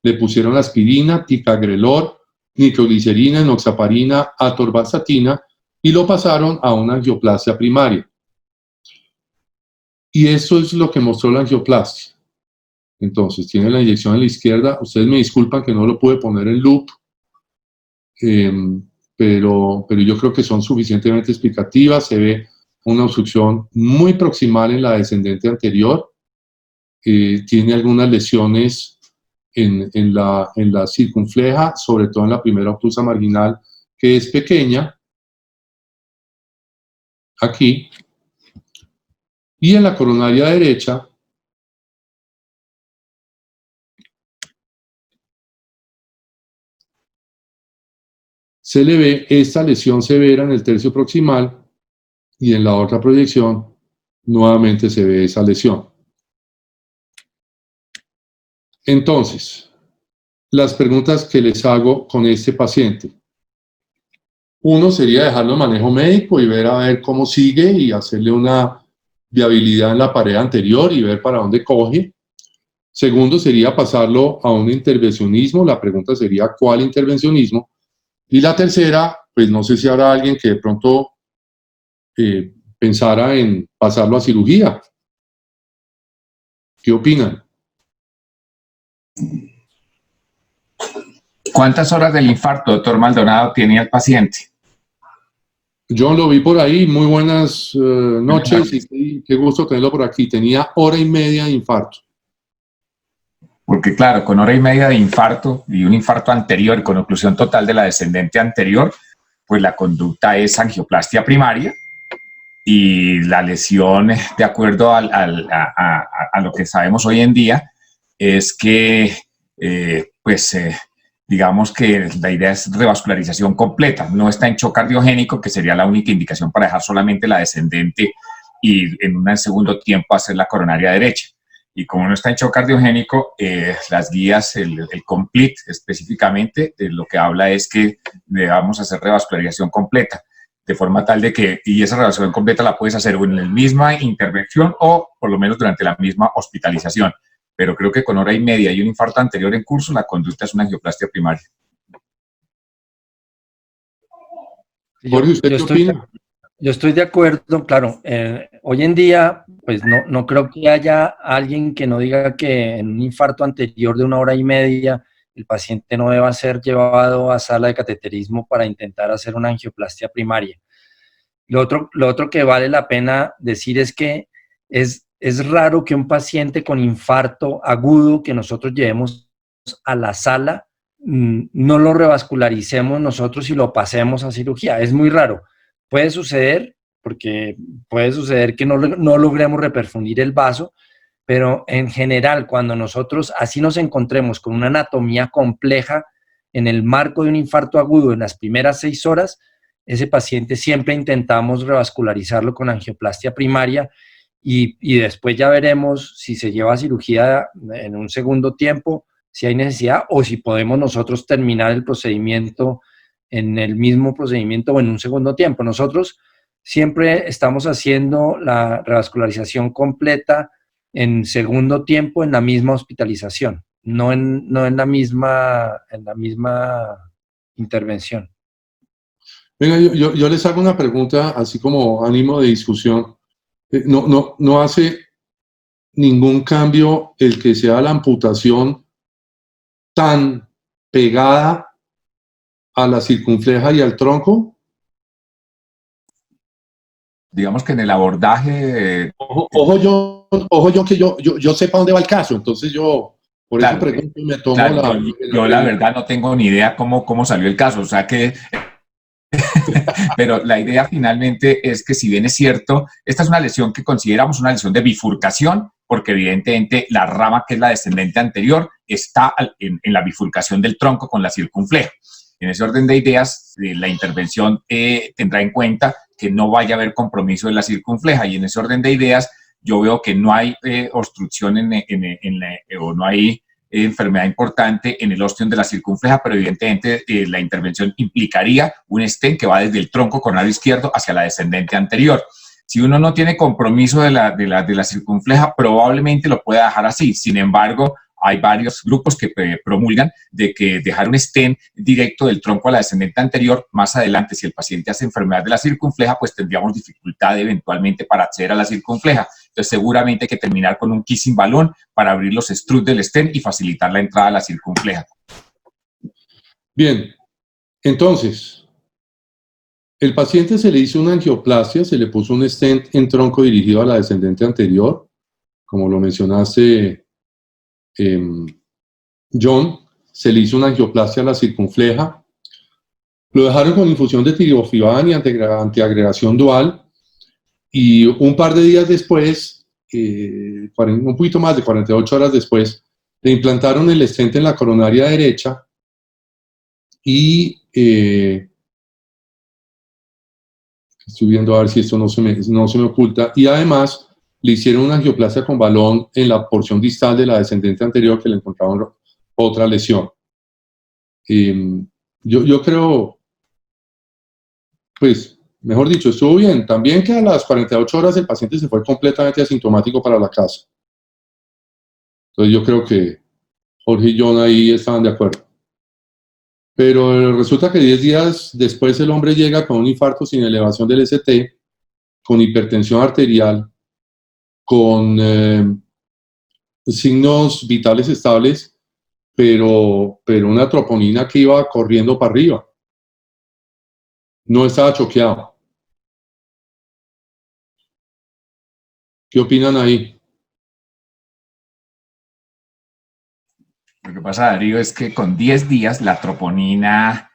Le pusieron aspirina, ticagrelor, nitroglicerina, enoxaparina, atorvastatina y lo pasaron a una angioplasia primaria. Y eso es lo que mostró la angioplastia. Entonces, tiene la inyección en la izquierda. Ustedes me disculpan que no lo pude poner en loop, pero yo creo que son suficientemente explicativas. Se ve una obstrucción muy proximal en la descendente anterior. Tiene algunas lesiones en la circunfleja, sobre todo en la primera obtusa marginal, que es pequeña, aquí, y en la coronaria derecha se le ve esta lesión severa en el tercio proximal y en la otra proyección nuevamente se ve esa lesión. Entonces, las preguntas que les hago con este paciente. Uno sería dejarlo en manejo médico y ver a ver cómo sigue y hacerle una viabilidad en la pared anterior y ver para dónde coge. Segundo sería pasarlo a un intervencionismo. La pregunta sería ¿cuál intervencionismo? Y la tercera, pues no sé si habrá alguien que de pronto pensara en pasarlo a cirugía. ¿Qué opinan? ¿Cuántas horas del infarto, doctor Maldonado, tenía el paciente? Yo lo vi por ahí. Muy buenas noches y qué gusto tenerlo por aquí. Tenía hora y media de infarto. Porque claro, con hora y media de infarto y un infarto anterior con oclusión total de la descendente anterior, pues la conducta es angioplastia primaria y la lesión, de acuerdo a lo que sabemos hoy en día, es que digamos que la idea es revascularización completa. No está en shock cardiogénico, que sería la única indicación para dejar solamente la descendente y en un segundo tiempo hacer la coronaria derecha. Y como no está en shock cardiogénico, las guías, el complete específicamente, lo que habla es que vamos a hacer revascularización completa, de forma tal de que, y esa revascularización completa la puedes hacer en la misma intervención o por lo menos durante la misma hospitalización. Pero creo que con hora y media y un infarto anterior en curso, la conducta es una angioplastia primaria. Jorge, ¿usted qué opina? Yo estoy de acuerdo, claro. Hoy en día, pues no creo que haya alguien que no diga que en un infarto anterior de 1 hora y media el paciente no deba ser llevado a sala de cateterismo para intentar hacer una angioplastia primaria. Lo otro que vale la pena decir es que es raro que un paciente con infarto agudo que nosotros llevemos a la sala no lo revascularicemos nosotros y lo pasemos a cirugía. Es muy raro. Puede suceder, porque puede suceder que no logremos reperfundir el vaso, pero en general, cuando nosotros así nos encontremos con una anatomía compleja en el marco de un infarto agudo en las primeras 6 horas, ese paciente siempre intentamos revascularizarlo con angioplastia primaria y después ya veremos si se lleva a cirugía en un segundo tiempo, si hay necesidad o si podemos nosotros terminar el procedimiento en el mismo procedimiento o en un segundo tiempo. Nosotros siempre estamos haciendo la revascularización completa en segundo tiempo en la misma hospitalización, no en la misma intervención. Venga, yo les hago una pregunta así como ánimo de discusión. No hace ningún cambio el que sea la amputación tan pegada a la circunfleja y al tronco. Digamos que en el abordaje... Ojo yo que yo sepa dónde va el caso, entonces yo por claro, eso pregunto y me tomo claro, yo la verdad no tengo ni idea cómo salió el caso, o sea que... Pero la idea finalmente es que si bien es cierto, esta es una lesión que consideramos una lesión de bifurcación, porque evidentemente la rama que es la descendente anterior está en la bifurcación del tronco con la circunfleja. En ese orden de ideas, la intervención tendrá en cuenta que no vaya a haber compromiso de la circunfleja, y en ese orden de ideas yo veo que no hay obstrucción o no hay enfermedad importante en el ostión de la circunfleja, pero evidentemente la intervención implicaría un stent que va desde el tronco coronario izquierdo hacia la descendente anterior. Si uno no tiene compromiso de la circunfleja, probablemente lo pueda dejar así. Sin embargo, hay varios grupos que promulgan de que dejar un stent directo del tronco a la descendente anterior, más adelante, si el paciente hace enfermedad de la circunfleja, pues tendríamos dificultad eventualmente para acceder a la circunfleja. Entonces, seguramente hay que terminar con un kissing balón para abrir los struts del stent y facilitar la entrada a la circunfleja. Bien, entonces, el paciente se le hizo una angioplastia, se le puso un stent en tronco dirigido a la descendente anterior, como lo mencionaste, John, se le hizo una angioplastia a la circunfleja, lo dejaron con infusión de tirofiban y antiagregación dual, y un par de días después, un poquito más de 48 horas después, le implantaron el stent en la coronaria derecha y estoy viendo a ver si esto no se me oculta, y además le hicieron una angioplastia con balón en la porción distal de la descendente anterior, que le encontraron otra lesión. Yo creo, pues, mejor dicho, estuvo bien. También que a las 48 horas el paciente se fue completamente asintomático para la casa. Entonces yo creo que Jorge y John ahí estaban de acuerdo. Pero resulta que 10 días después el hombre llega con un infarto sin elevación del ST, con hipertensión arterial, con signos vitales estables, pero una troponina que iba corriendo para arriba. No estaba choqueado. ¿Qué opinan ahí? Lo que pasa, Darío, es que con 10 días la troponina,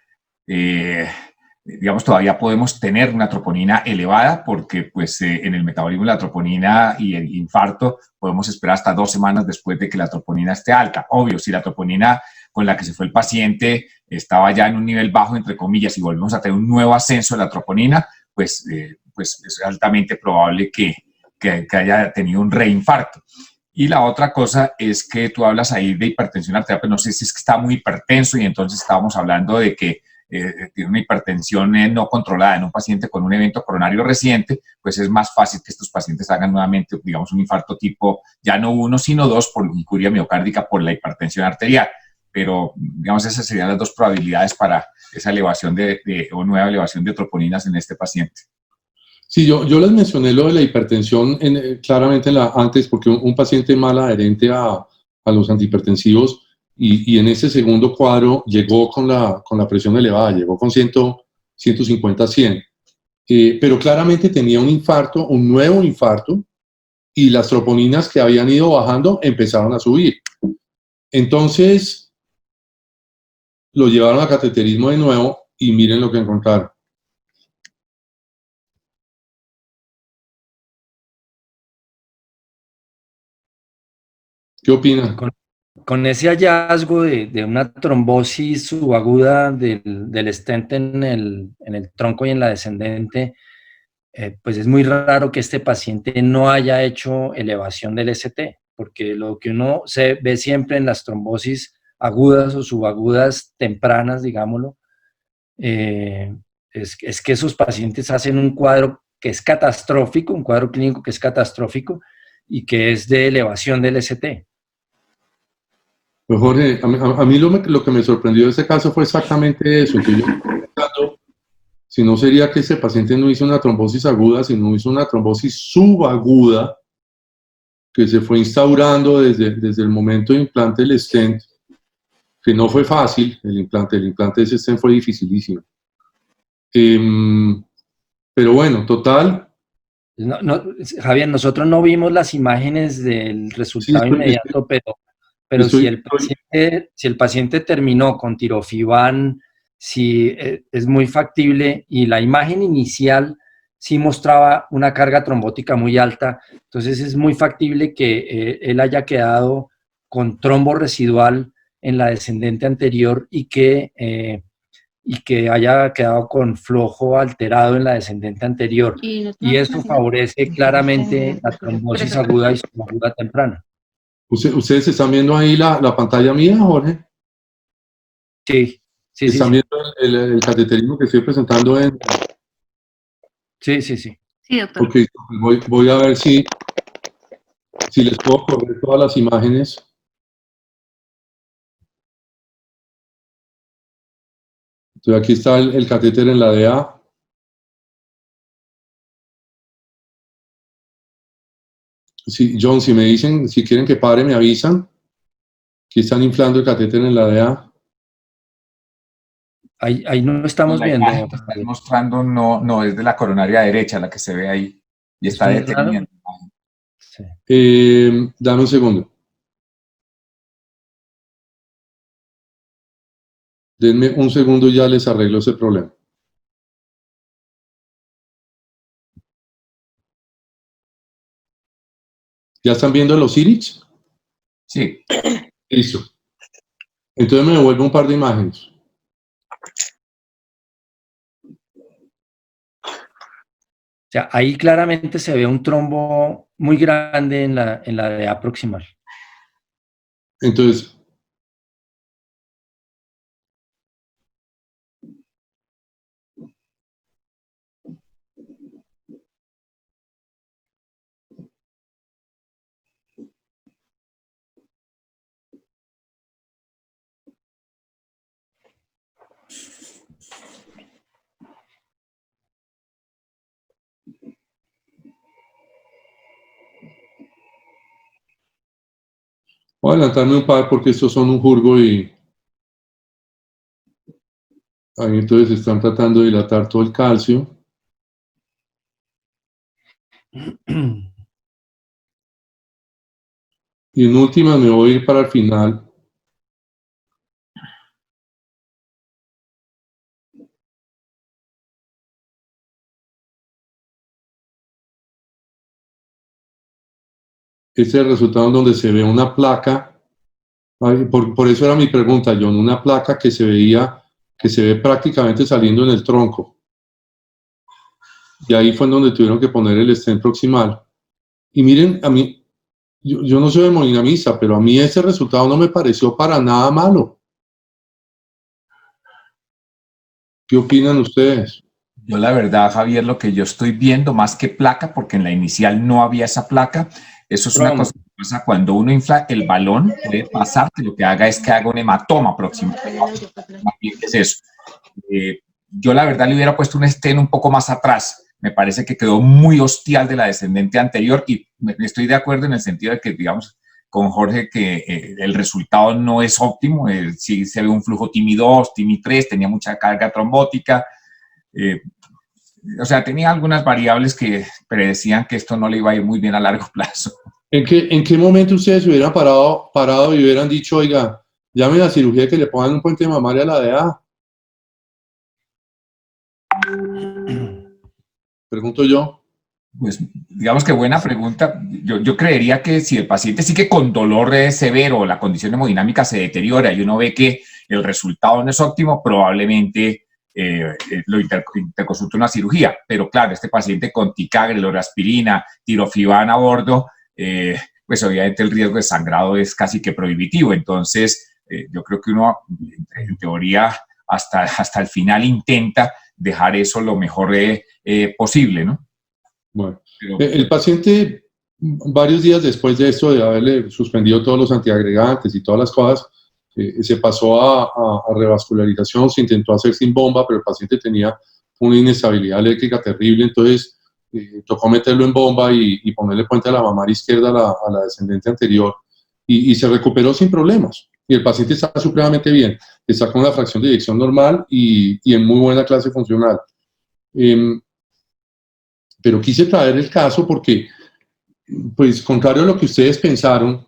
digamos, todavía podemos tener una troponina elevada porque pues, en el metabolismo de la troponina y el infarto podemos esperar hasta 2 semanas después de que la troponina esté alta. Obvio, si la troponina con la que se fue el paciente estaba ya en un nivel bajo, entre comillas, y volvemos a tener un nuevo ascenso de la troponina, pues es altamente probable que haya tenido un reinfarto. Y la otra cosa es que tú hablas ahí de hipertensión arterial, pero no sé si es que está muy hipertenso y entonces estábamos hablando de que tiene una hipertensión no controlada en un paciente con un evento coronario reciente, pues es más fácil que estos pacientes hagan nuevamente, digamos, un infarto tipo, ya no 1, sino 2 por incuria miocárdica por la hipertensión arterial. Pero, digamos, esas serían las 2 probabilidades para esa elevación o nueva elevación de troponinas en este paciente. Sí, yo les mencioné lo de la hipertensión claramente antes, porque un paciente mal adherente a los antihipertensivos y en ese segundo cuadro llegó con la presión elevada, llegó con 150-100, pero claramente tenía un infarto, un nuevo infarto, y las troponinas que habían ido bajando empezaron a subir. Entonces, lo llevaron a cateterismo de nuevo y miren lo que encontraron. ¿Qué opinan? Con ese hallazgo de una trombosis subaguda del stent en el tronco y en la descendente, pues es muy raro que este paciente no haya hecho elevación del ST, porque lo que uno se ve siempre en las trombosis agudas o subagudas tempranas, digámoslo, es que esos pacientes hacen un cuadro que es catastrófico, un cuadro clínico que es catastrófico y que es de elevación del ST. Pues Jorge, a mí lo que me sorprendió de ese caso fue exactamente eso, que yo estoy pensando, si no sería que ese paciente no hizo una trombosis aguda, sino hizo una trombosis subaguda, que se fue instaurando desde el momento de implante del stent, que no fue fácil, el implante de ese stent fue dificilísimo. Pero bueno, total. Javier, nosotros no vimos las imágenes del resultado inmediato, pero si el paciente terminó con tirofiban, si es muy factible, y la imagen inicial sí mostraba una carga trombótica muy alta, entonces es muy factible que él haya quedado con trombo residual en la descendente anterior y que haya quedado con flojo alterado en la descendente anterior. Y eso favorece claramente la trombosis aguda y subaguda temprana. ¿Ustedes están viendo ahí la pantalla mía, Jorge? Sí. ¿Están viendo el cateterismo que estoy presentando en...? Sí, doctor. Ok, voy a ver si les puedo correr todas las imágenes. Entonces aquí está el catéter en la DA. Sí, John, si me dicen, si quieren que pare, me avisan. Aquí están inflando el catéter en la DA. Ahí no estamos viendo. La imagen que estás mostrando no es de la coronaria derecha, la que se ve ahí. Y está deteniendo. Sí. Dame un segundo. Denme un segundo y ya les arreglo ese problema. ¿Ya están viendo los IRIX? Sí. Listo. Entonces me devuelvo un par de imágenes. O sea, ahí claramente se ve un trombo muy grande en la DA proximal. Entonces, voy a adelantarme un par porque estos son un jurgo y ahí entonces están tratando de dilatar todo el calcio. Y en última me voy a ir para el final. Este es el resultado en donde se ve una placa. Por eso era mi pregunta, John, una placa que se ve prácticamente saliendo en el tronco. Y ahí fue en donde tuvieron que poner el stent proximal. Y miren, a mí, yo no soy hemodinamista, pero a mí ese resultado no me pareció para nada malo. ¿Qué opinan ustedes? Yo la verdad, Javier, lo que yo estoy viendo, más que placa, porque en la inicial no había esa placa, eso es una cosa que pasa cuando uno infla el balón, puede pasar que lo que haga es que haga un hematoma próximo. ¿Qué es eso? Yo la verdad le hubiera puesto un stent un poco más atrás. Me parece que quedó muy hostial de la descendente anterior y estoy de acuerdo en el sentido de que, digamos, con Jorge, que el resultado no es óptimo. Sí se ve un flujo TIMI 2, TIMI 3, tenía mucha carga trombótica. O sea, tenía algunas variables que predecían que esto no le iba a ir muy bien a largo plazo. ¿En qué momento ustedes hubieran parado y hubieran dicho, oiga, llamen a la cirugía que le pongan un puente mamario a la DA? Pregunto yo. Pues digamos que buena pregunta. Yo creería que si el paciente sigue con dolor severo, la condición hemodinámica se deteriora y uno ve que el resultado no es óptimo, probablemente lo interconsulte una cirugía. Pero claro, este paciente con ticagrel, loraspirina, tirofiban a bordo, pues obviamente el riesgo de sangrado es casi que prohibitivo. Entonces, Yo creo que uno, en teoría, hasta el final intenta dejar eso lo mejor posible, ¿no? Bueno, el paciente, varios días después de esto, de haberle suspendido todos los antiagregantes y todas las cosas, se pasó a revascularización, se intentó hacer sin bomba, pero el paciente tenía una inestabilidad eléctrica terrible, entonces tocó meterlo en bomba y ponerle puente a la mamaria izquierda a la descendente anterior, y se recuperó sin problemas. Y el paciente está supremamente bien, está con una fracción de eyección normal y en muy buena clase funcional. Pero quise traer el caso porque, pues, contrario a lo que ustedes pensaron,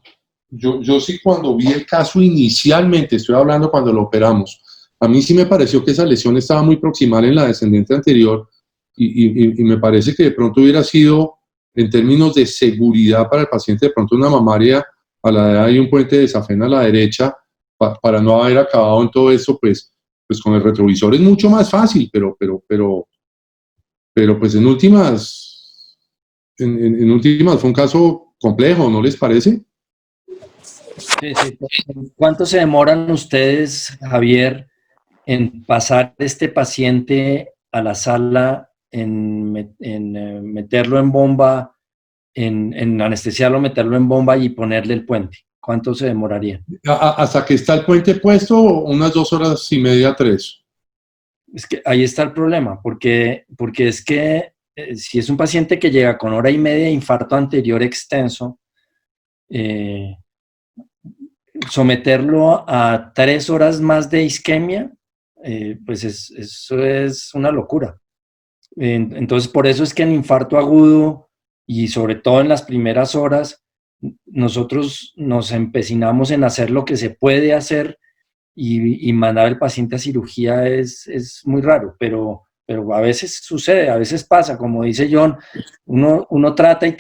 yo sí, cuando vi el caso inicialmente, estoy hablando cuando lo operamos, a mí sí me pareció que esa lesión estaba muy proximal en la descendente anterior y me parece que de pronto hubiera sido, en términos de seguridad para el paciente, de pronto una mamaria a la edad y un puente de Safena a la derecha, para no haber acabado en todo eso, pues con el retrovisor es mucho más fácil, pero pues en últimas fue un caso complejo, ¿no les parece? Sí, sí. ¿Cuánto se demoran ustedes, Javier, en pasar este paciente a la sala, en meterlo en bomba, en anestesiarlo, meterlo en bomba y ponerle el puente? ¿Cuánto se demoraría? Hasta que está el puente puesto, unas 2 horas y media, 3. Es que ahí está el problema, porque es que si es un paciente que llega con hora y media de infarto anterior extenso, someterlo a 3 horas más de isquemia, pues eso es una locura. Entonces, por eso es que en infarto agudo y sobre todo en las primeras horas, nosotros nos empecinamos en hacer lo que se puede hacer y mandar al paciente a cirugía es muy raro, pero a veces sucede, a veces pasa, como dice John, uno trata y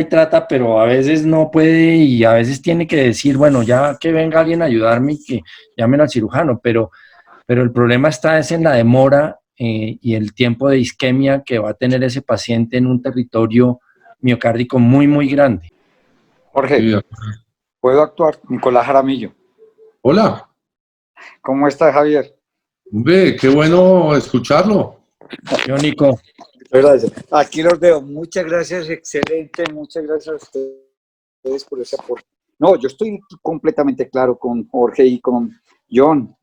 trata, pero a veces no puede y a veces tiene que decir, bueno, ya que venga alguien a ayudarme y que llamen al cirujano, pero el problema está en la demora y el tiempo de isquemia que va a tener ese paciente en un territorio miocárdico muy, muy grande. Jorge, Sí. ¿puedo actuar? Nicolás Jaramillo. Hola, ¿Cómo está, Javier? hombre, qué bueno escucharlo. Yo, Nico. Gracias. Aquí los veo. Muchas gracias, excelente. Muchas gracias a ustedes por ese aporte. No, yo estoy completamente claro con Jorge y con John.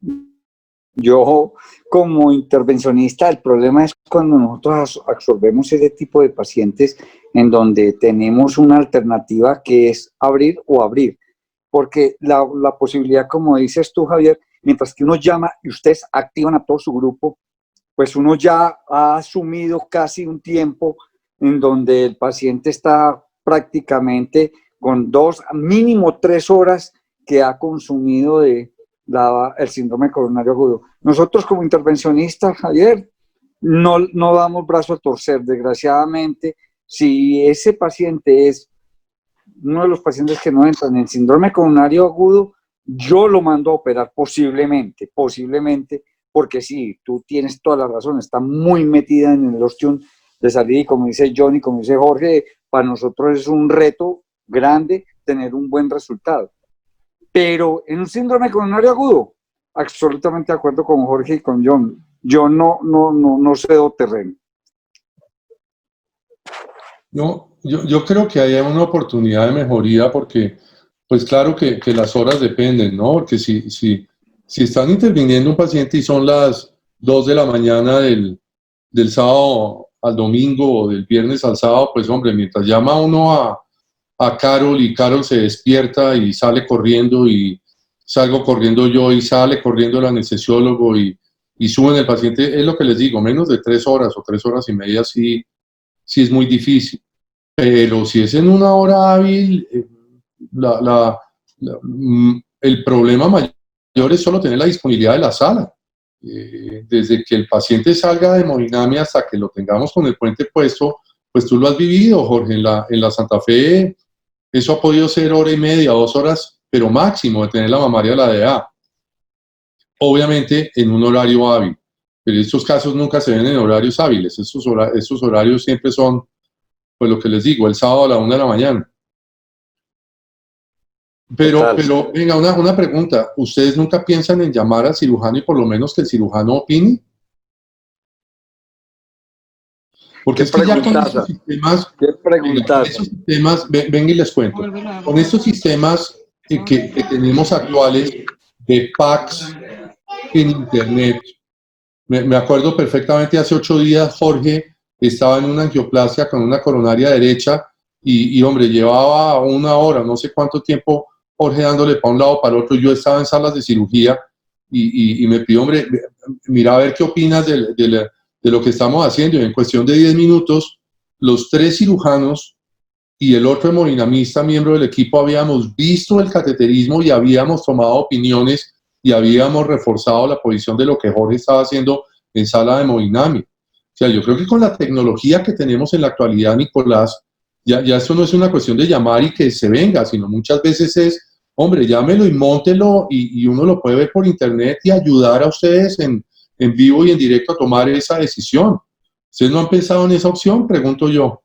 Yo, como intervencionista, el problema es cuando nosotros absorbemos ese tipo de pacientes en donde tenemos una alternativa que es abrir o abrir. Porque la posibilidad, como dices tú, Javier, mientras que uno llama y ustedes activan a todo su grupo, pues uno ya ha asumido casi un tiempo en donde el paciente está prácticamente con 2, mínimo 3 horas que ha consumido de el síndrome coronario agudo. Nosotros como intervencionistas, Javier, no damos brazo a torcer. Desgraciadamente, si ese paciente es uno de los pacientes que no entran en síndrome coronario agudo, yo lo mando a operar posiblemente, porque sí, tú tienes toda la razón, está muy metida en el ostium de salida y como dice Johnny, como dice Jorge, para nosotros es un reto grande tener un buen resultado. Pero en un síndrome coronario agudo, absolutamente de acuerdo con Jorge y con John, yo no cedo terreno. No, yo creo que hay una oportunidad de mejoría porque, pues claro que las horas dependen, ¿no? Porque si están interviniendo un paciente y son las 2 de la mañana del sábado al domingo o del viernes al sábado, pues hombre, mientras llama uno a Carol y Carol se despierta y sale corriendo y salgo corriendo yo y sale corriendo el anestesiólogo y suben el paciente, es lo que les digo, menos de 3 horas o 3 horas y media sí es muy difícil. Pero si es en una hora hábil, el problema mayor es solo tener la disponibilidad de la sala. Desde que el paciente salga de hemodinamia hasta que lo tengamos con el puente puesto, pues tú lo has vivido, Jorge, en la Santa Fe, eso ha podido ser hora y media, 2 horas, pero máximo de tener la mamaria a la DA. Obviamente en un horario hábil, pero estos casos nunca se ven en horarios hábiles, estos horarios siempre son, pues lo que les digo, el sábado a la 1 de la mañana. Pero venga, una pregunta. ¿Ustedes nunca piensan en llamar al cirujano y por lo menos que el cirujano opine? Porque es que ya con estos sistemas, venga y les cuento, con estos sistemas que tenemos actuales de PACS en Internet, me acuerdo perfectamente hace 8 días Jorge estaba en una angioplasia con una coronaria derecha y hombre, llevaba 1 hora, no sé cuánto tiempo Jorge dándole para un lado, para el otro. Yo estaba en salas de cirugía y me pidió, hombre, mira a ver qué opinas de lo que estamos haciendo. Y en cuestión de 10 minutos, los 3 cirujanos y el otro hemodinamista, miembro del equipo, habíamos visto el cateterismo y habíamos tomado opiniones y habíamos reforzado la posición de lo que Jorge estaba haciendo en sala de hemodinamia. O sea, yo creo que con la tecnología que tenemos en la actualidad, Nicolás, ya esto no es una cuestión de llamar y que se venga, sino muchas veces es, hombre, llámelo y móntelo y uno lo puede ver por internet y ayudar a ustedes en vivo y en directo a tomar esa decisión. ¿Ustedes no han pensado en esa opción? Pregunto yo.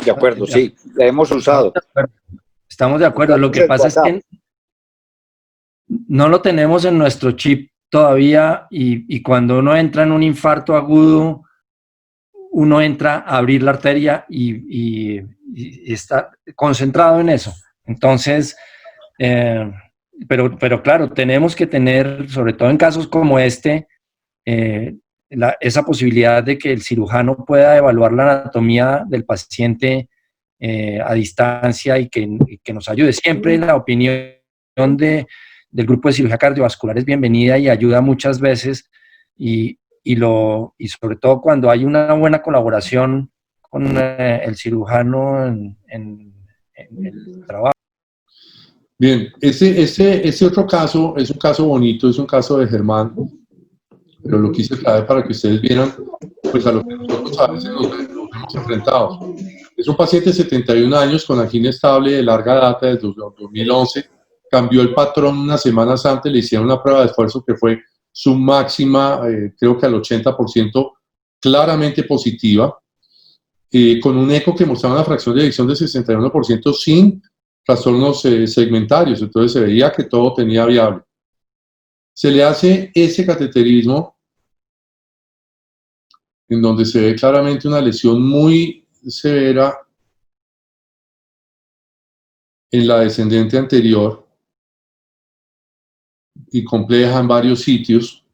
De acuerdo, sí, la hemos usado. Estamos de acuerdo. Lo que pasa es que no lo tenemos en nuestro chip todavía y cuando uno entra en un infarto agudo, uno entra a abrir la arteria y está concentrado en eso. Entonces, pero claro, tenemos que tener, sobre todo en casos como este, esa posibilidad de que el cirujano pueda evaluar la anatomía del paciente a distancia y que nos ayude. Siempre la opinión del grupo de cirugía cardiovascular es bienvenida y ayuda muchas veces y sobre todo cuando hay una buena colaboración con el cirujano en el trabajo. Bien, ese otro caso es un caso bonito, es un caso de Germán, pero lo quise traer para que ustedes vieran pues a lo que nosotros a veces nos hemos enfrentado. Es un paciente de 71 años con angina estable de larga data desde 2011, cambió el patrón unas semanas antes, le hicieron una prueba de esfuerzo que fue su máxima, creo que al 80%, claramente positiva, con un eco que mostraba una fracción de eyección de 61% sin trastornos segmentarios, entonces se veía que todo tenía viable. Se le hace ese cateterismo en donde se ve claramente una lesión muy severa en la descendente anterior y compleja en varios sitios.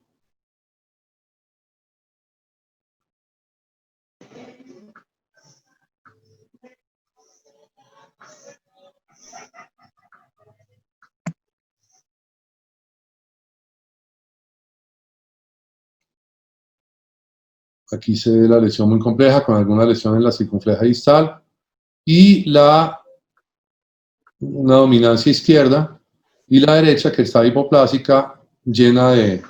Aquí se ve la lesión muy compleja con alguna lesión en la circunfleja distal y una dominancia izquierda y la derecha que está hipoplásica llena de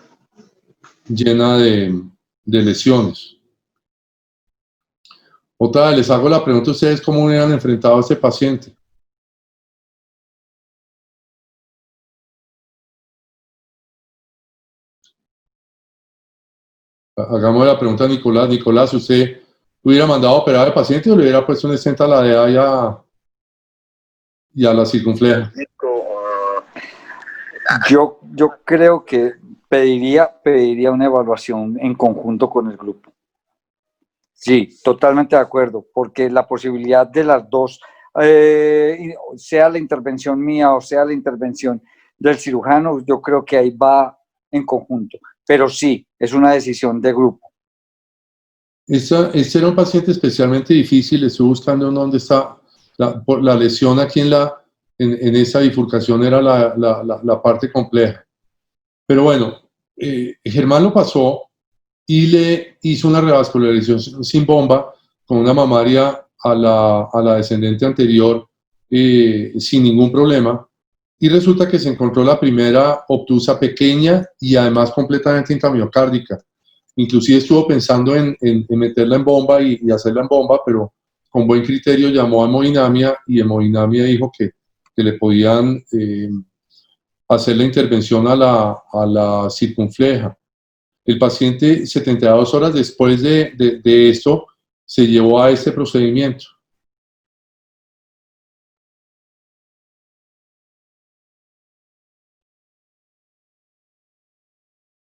lesiones. Otra vez les hago la pregunta a ustedes cómo hubieran enfrentado a este paciente. Hagamos la pregunta a Nicolás. Nicolás, ¿usted hubiera mandado a operar al paciente o le hubiera puesto un stent a la DEA y a la circunfleja? Yo creo que pediría una evaluación en conjunto con el grupo. Sí, totalmente de acuerdo, porque la posibilidad de las dos, sea la intervención mía o sea la intervención del cirujano, yo creo que ahí va en conjunto. Pero sí, es una decisión de grupo. Este era un paciente especialmente difícil. Estoy buscando dónde está la lesión aquí en esa bifurcación, era la parte compleja. Pero bueno, Germán lo pasó y le hizo una revascularización sin bomba con una mamaria a la descendente anterior sin ningún problema. Y resulta que se encontró la primera obtusa pequeña y además completamente incamiocárdica. Inclusive estuvo pensando en meterla en bomba y hacerla en bomba, pero con buen criterio llamó a hemodinamia y hemodinamia dijo que le podían hacer la intervención a la circunfleja. El paciente, 72 horas después de esto, se llevó a este procedimiento.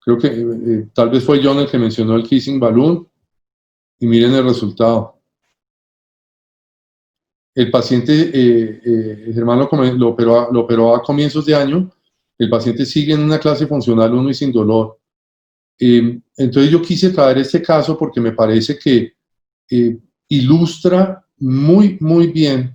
Creo que tal vez fue John el que mencionó el kissing balloon, y miren el resultado. El paciente, Germán lo operó a comienzos de año, el paciente sigue en una clase funcional 1 y sin dolor. Entonces yo quise traer este caso porque me parece que ilustra muy bien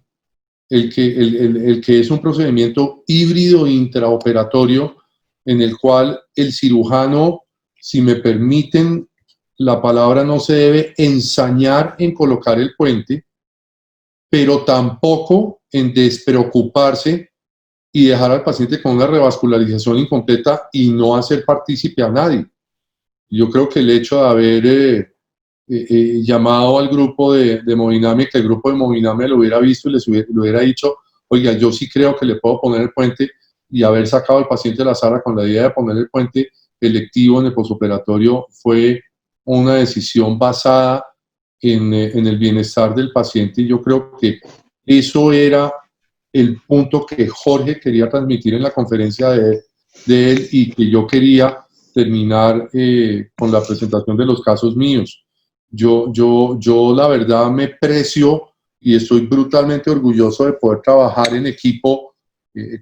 el que es un procedimiento híbrido intraoperatorio en el cual el cirujano, si me permiten la palabra, no se debe ensañar en colocar el puente, pero tampoco en despreocuparse y dejar al paciente con una revascularización incompleta y no hacer partícipe a nadie. Yo creo que el hecho de haber llamado al grupo de Moviname, que el grupo de Moviname lo hubiera visto y le hubiera dicho, oiga, yo sí creo que le puedo poner el puente, y haber sacado al paciente de la sala con la idea de poner el puente electivo en el postoperatorio fue una decisión basada en el bienestar del paciente, y yo creo que eso era el punto que Jorge quería transmitir en la conferencia de él y que yo quería terminar con la presentación de los casos míos. Yo la verdad me precio y estoy brutalmente orgulloso de poder trabajar en equipo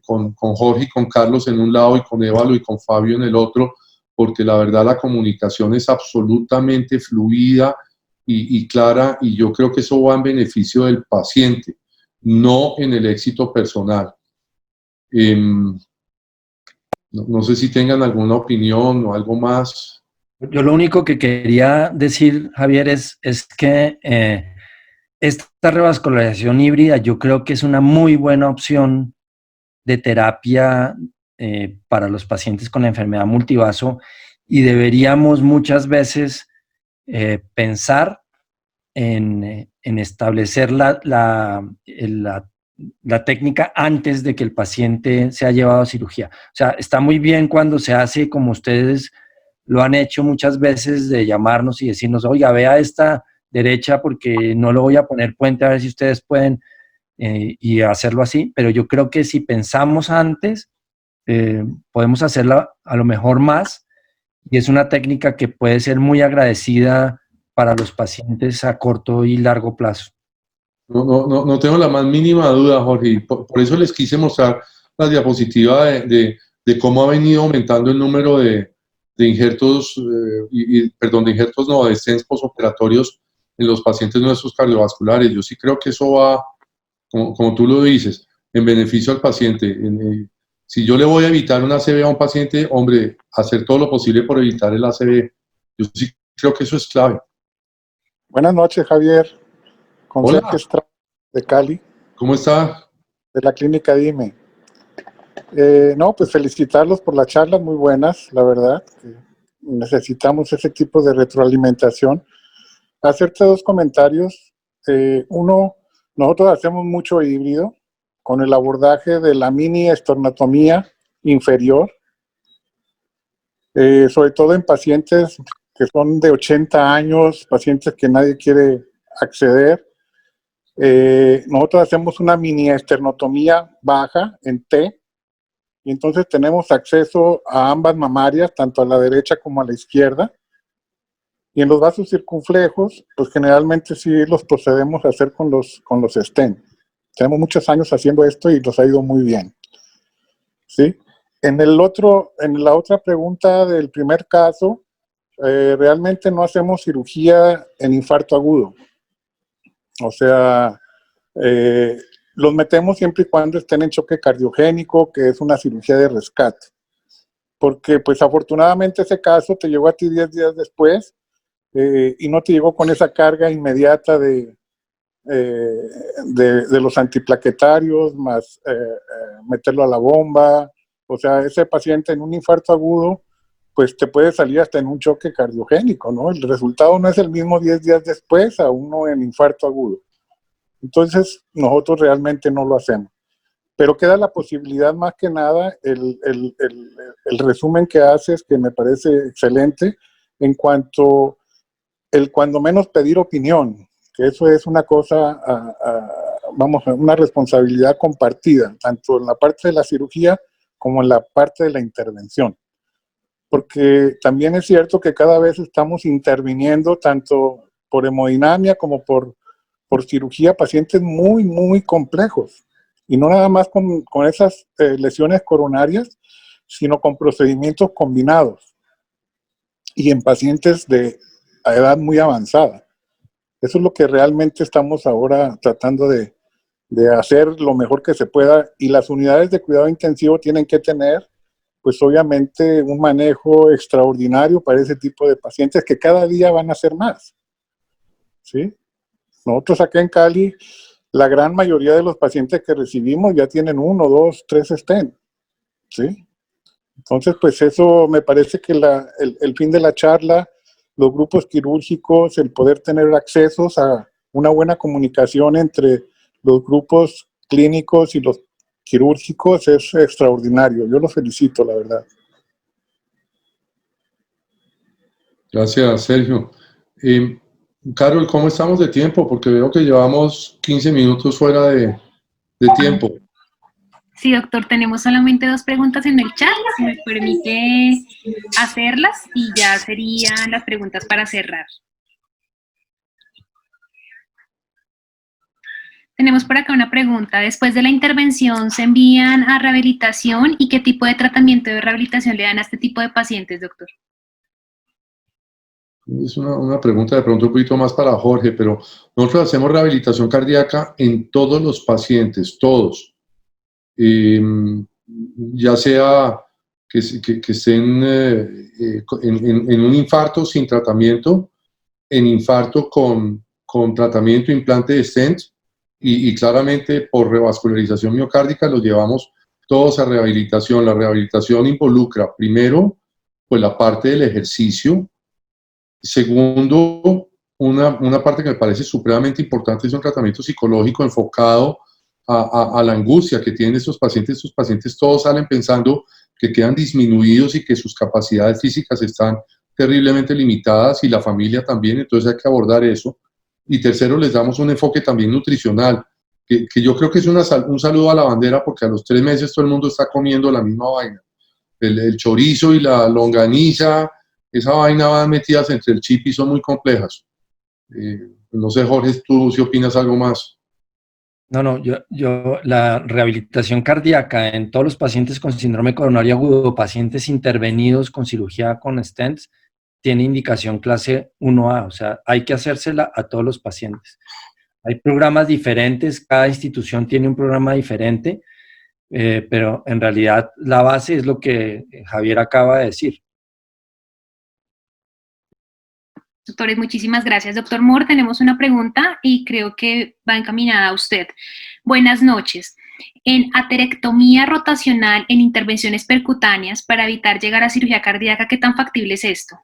con Jorge y con Carlos en un lado y con Évalo y con Fabio en el otro, porque la verdad la comunicación es absolutamente fluida y clara, y yo creo que eso va en beneficio del paciente, no en el éxito personal. No sé si tengan alguna opinión o algo más. Yo lo único que quería decir, Javier, es que esta revascularización híbrida yo creo que es una muy buena opción de terapia para los pacientes con la enfermedad multivaso, y deberíamos muchas veces pensar en establecer la técnica antes de que el paciente sea llevado a cirugía. O sea, está muy bien cuando se hace como ustedes lo han hecho muchas veces, de llamarnos y decirnos, oiga, vea esta derecha porque no lo voy a poner puente, a ver si ustedes pueden, y hacerlo así. Pero yo creo que si pensamos antes, podemos hacerla a lo mejor más, y es una técnica que puede ser muy agradecida para los pacientes a corto y largo plazo. No tengo la más mínima duda, Jorge, y por eso les quise mostrar la diapositiva de cómo ha venido aumentando el número de injertos, perdón, de injertos no, de stents postoperatorios en los pacientes nuestros cardiovasculares. Yo sí creo que eso va, como tú lo dices, en beneficio al paciente. Si yo le voy a evitar una ACV a un paciente, hombre, hacer todo lo posible por evitar el ACV. Yo sí creo que eso es clave. Buenas noches, Javier. Con Hola. Sergio Estrada, de Cali, ¿Cómo está? de la clínica Dime. No, pues felicitarlos por las charlas muy buenas, la verdad. Necesitamos ese tipo de retroalimentación. Hacerte dos comentarios. Uno, nosotros hacemos mucho híbrido con el abordaje de la mini esternotomía inferior, sobre todo en pacientes que son de 80 años, pacientes que nadie quiere acceder. Nosotros hacemos una mini esternotomía baja en T, y entonces tenemos acceso a ambas mamarias, tanto a la derecha como a la izquierda. Y en los vasos circunflejos, pues generalmente sí los procedemos a hacer con los stent. Tenemos muchos años haciendo esto y nos ha ido muy bien. ¿Sí? En la otra pregunta del primer caso, realmente no hacemos cirugía en infarto agudo. O sea, los metemos siempre y cuando estén en choque cardiogénico, que es una cirugía de rescate. Porque, pues, afortunadamente ese caso te llegó a ti 10 días después y no te llegó con esa carga inmediata de los antiplaquetarios, más meterlo a la bomba. O sea, ese paciente en un infarto agudo, pues te puede salir hasta en un choque cardiogénico, ¿no? El resultado no es el mismo 10 días después a uno en infarto agudo. Entonces, nosotros realmente no lo hacemos. Pero queda la posibilidad, más que nada, el resumen que haces, que me parece excelente, en cuanto cuando menos pedir opinión, que eso es una cosa, una responsabilidad compartida, tanto en la parte de la cirugía como en la parte de la intervención. porque también es cierto que cada vez estamos interviniendo tanto por hemodinamia como por cirugía pacientes muy, muy complejos. Y no nada más con esas lesiones coronarias, sino con procedimientos combinados y en pacientes de edad muy avanzada. Eso es lo que realmente estamos ahora tratando de hacer lo mejor que se pueda, y las unidades de cuidado intensivo tienen que tener, pues obviamente, un manejo extraordinario para ese tipo de pacientes que cada día van a ser más, ¿sí? Nosotros acá en Cali, la gran mayoría de los pacientes que recibimos ya tienen 1, 2, 3 stents, ¿sí? Entonces, pues eso me parece que el fin de la charla, los grupos quirúrgicos, el poder tener accesos a una buena comunicación entre los grupos clínicos y los quirúrgicos es extraordinario. Yo los felicito, la verdad. Gracias, Sergio. Carol, ¿cómo estamos de tiempo? Porque veo que llevamos 15 minutos fuera de tiempo. Sí, doctor, tenemos solamente 2 preguntas en el chat, si me permite hacerlas, y ya serían las preguntas para cerrar. Tenemos por acá una pregunta. Después de la intervención, ¿se envían a rehabilitación? ¿Y qué tipo de tratamiento de rehabilitación le dan a este tipo de pacientes, doctor? Es una pregunta de pronto un poquito más para Jorge, pero nosotros hacemos rehabilitación cardíaca en todos los pacientes, todos. Ya sea que estén en un infarto sin tratamiento, en infarto con tratamiento implante de stent, y claramente por revascularización miocárdica los llevamos todos a rehabilitación. La rehabilitación involucra, primero, pues la parte del ejercicio. Segundo, una parte que me parece supremamente importante es un tratamiento psicológico enfocado a la angustia que tienen estos pacientes. Estos pacientes todos salen pensando que quedan disminuidos y que sus capacidades físicas están terriblemente limitadas, y la familia también, entonces hay que abordar eso. Y tercero, les damos un enfoque también nutricional, que yo creo que es un saludo a la bandera, porque a los 3 meses todo el mundo está comiendo la misma vaina. El chorizo y la longaniza, esa vaina van metidas entre el chip y son muy complejas. No sé, Jorge, ¿tú si opinas algo más? No, la rehabilitación cardíaca en todos los pacientes con síndrome coronario agudo, pacientes intervenidos con cirugía con stents, tiene indicación clase 1A, o sea, hay que hacérsela a todos los pacientes. Hay programas diferentes, cada institución tiene un programa diferente, pero en realidad la base es lo que Javier acaba de decir. Doctores, muchísimas gracias. Doctor Moore, tenemos una pregunta y creo que va encaminada a usted. Buenas noches. En aterectomía rotacional en intervenciones percutáneas para evitar llegar a cirugía cardíaca, ¿qué tan factible es esto?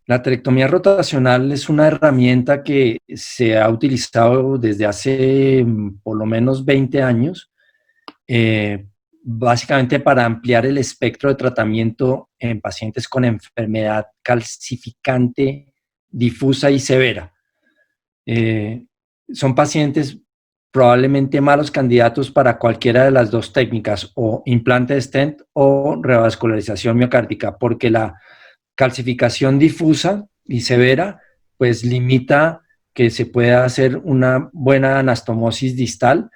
La aterectomía rotacional es una herramienta que se ha utilizado desde hace por lo menos 20 años, básicamente para ampliar el espectro de tratamiento en pacientes con enfermedad calcificante difusa y severa. Son pacientes probablemente malos candidatos para cualquiera de las 2 técnicas, o implante de stent o revascularización miocárdica, porque la calcificación difusa y severa pues limita que se pueda hacer una buena anastomosis distal,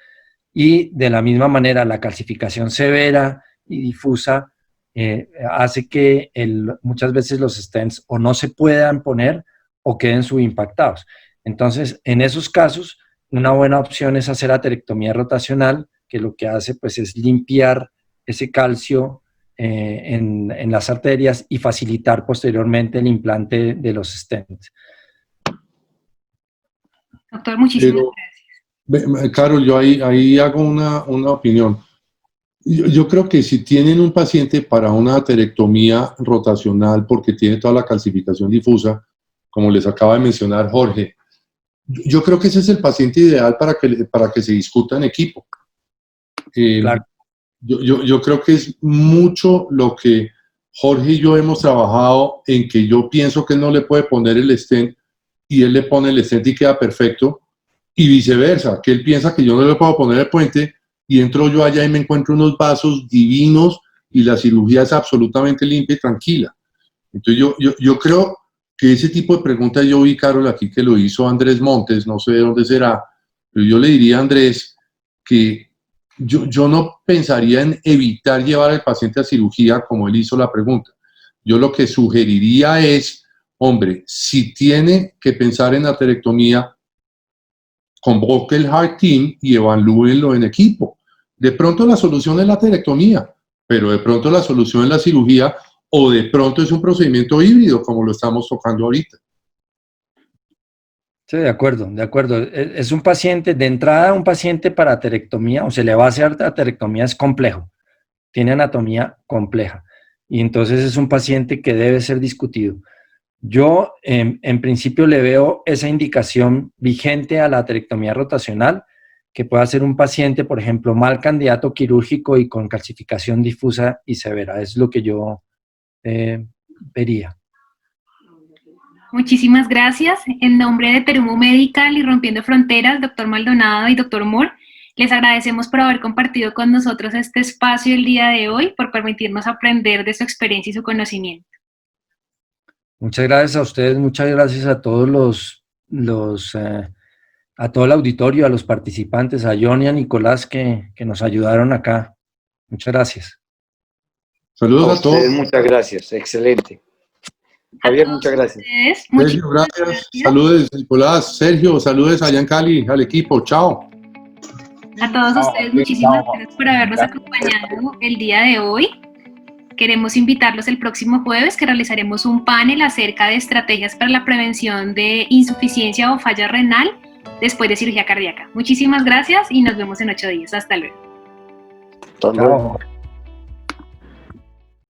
y de la misma manera la calcificación severa y difusa hace que muchas veces los stents o no se puedan poner o queden subimpactados. Entonces, en esos casos, una buena opción es hacer aterectomía rotacional, que lo que hace pues es limpiar ese calcio en las arterias y facilitar posteriormente el implante de los stents. Doctor, muchísimas gracias. Carol, yo ahí hago una opinión. Yo creo que si tienen un paciente para una aterectomía rotacional porque tiene toda la calcificación difusa, como les acaba de mencionar Jorge, yo creo que ese es el paciente ideal para que se discuta en equipo. Claro. Yo creo que es mucho lo que Jorge y yo hemos trabajado, en que yo pienso que él no le puede poner el stent y él le pone el stent y queda perfecto, y viceversa, que él piensa que yo no le puedo poner el puente y entro yo allá y me encuentro unos vasos divinos y la cirugía es absolutamente limpia y tranquila. Entonces yo creo que ese tipo de preguntas, yo vi, Carol, aquí que lo hizo Andrés Montes, no sé de dónde será, pero yo le diría a Andrés que yo no pensaría en evitar llevar al paciente a cirugía como él hizo la pregunta. Yo lo que sugeriría es, hombre, si tiene que pensar en aterectomía, convoque el Heart Team y evalúenlo en equipo. De pronto la solución es la aterectomía, pero de pronto la solución es la cirugía, o de pronto es un procedimiento híbrido, como lo estamos tocando ahorita. Sí, de acuerdo, de acuerdo. Es un paciente, de entrada un paciente para aterectomía, o se le va a hacer aterectomía, es complejo, tiene anatomía compleja, y entonces es un paciente que debe ser discutido. Yo, en principio, le veo esa indicación vigente a la aterectomía rotacional, que pueda ser un paciente, por ejemplo, mal candidato quirúrgico y con calcificación difusa y severa. Es lo que yo vería. Muchísimas gracias. En nombre de Terumo Medical y Rompiendo Fronteras, doctor Maldonado y doctor Moore, les agradecemos por haber compartido con nosotros este espacio el día de hoy, por permitirnos aprender de su experiencia y su conocimiento. Muchas gracias a ustedes, muchas gracias a todos a todo el auditorio, a los participantes, a John y a Nicolás que nos ayudaron acá. Muchas gracias. Saludos a todos. Muchas gracias, excelente. Javier, muchas gracias. Sergio, gracias. Saludos, Nicolás. Sergio, saludos allá en Cali, al equipo. Chao. A todos ustedes, muchísimas gracias por habernos acompañado el día de hoy. Queremos invitarlos el próximo jueves, que realizaremos un panel acerca de estrategias para la prevención de insuficiencia o falla renal después de cirugía cardíaca. Muchísimas gracias y nos vemos en 8 días. Hasta luego. Hasta luego.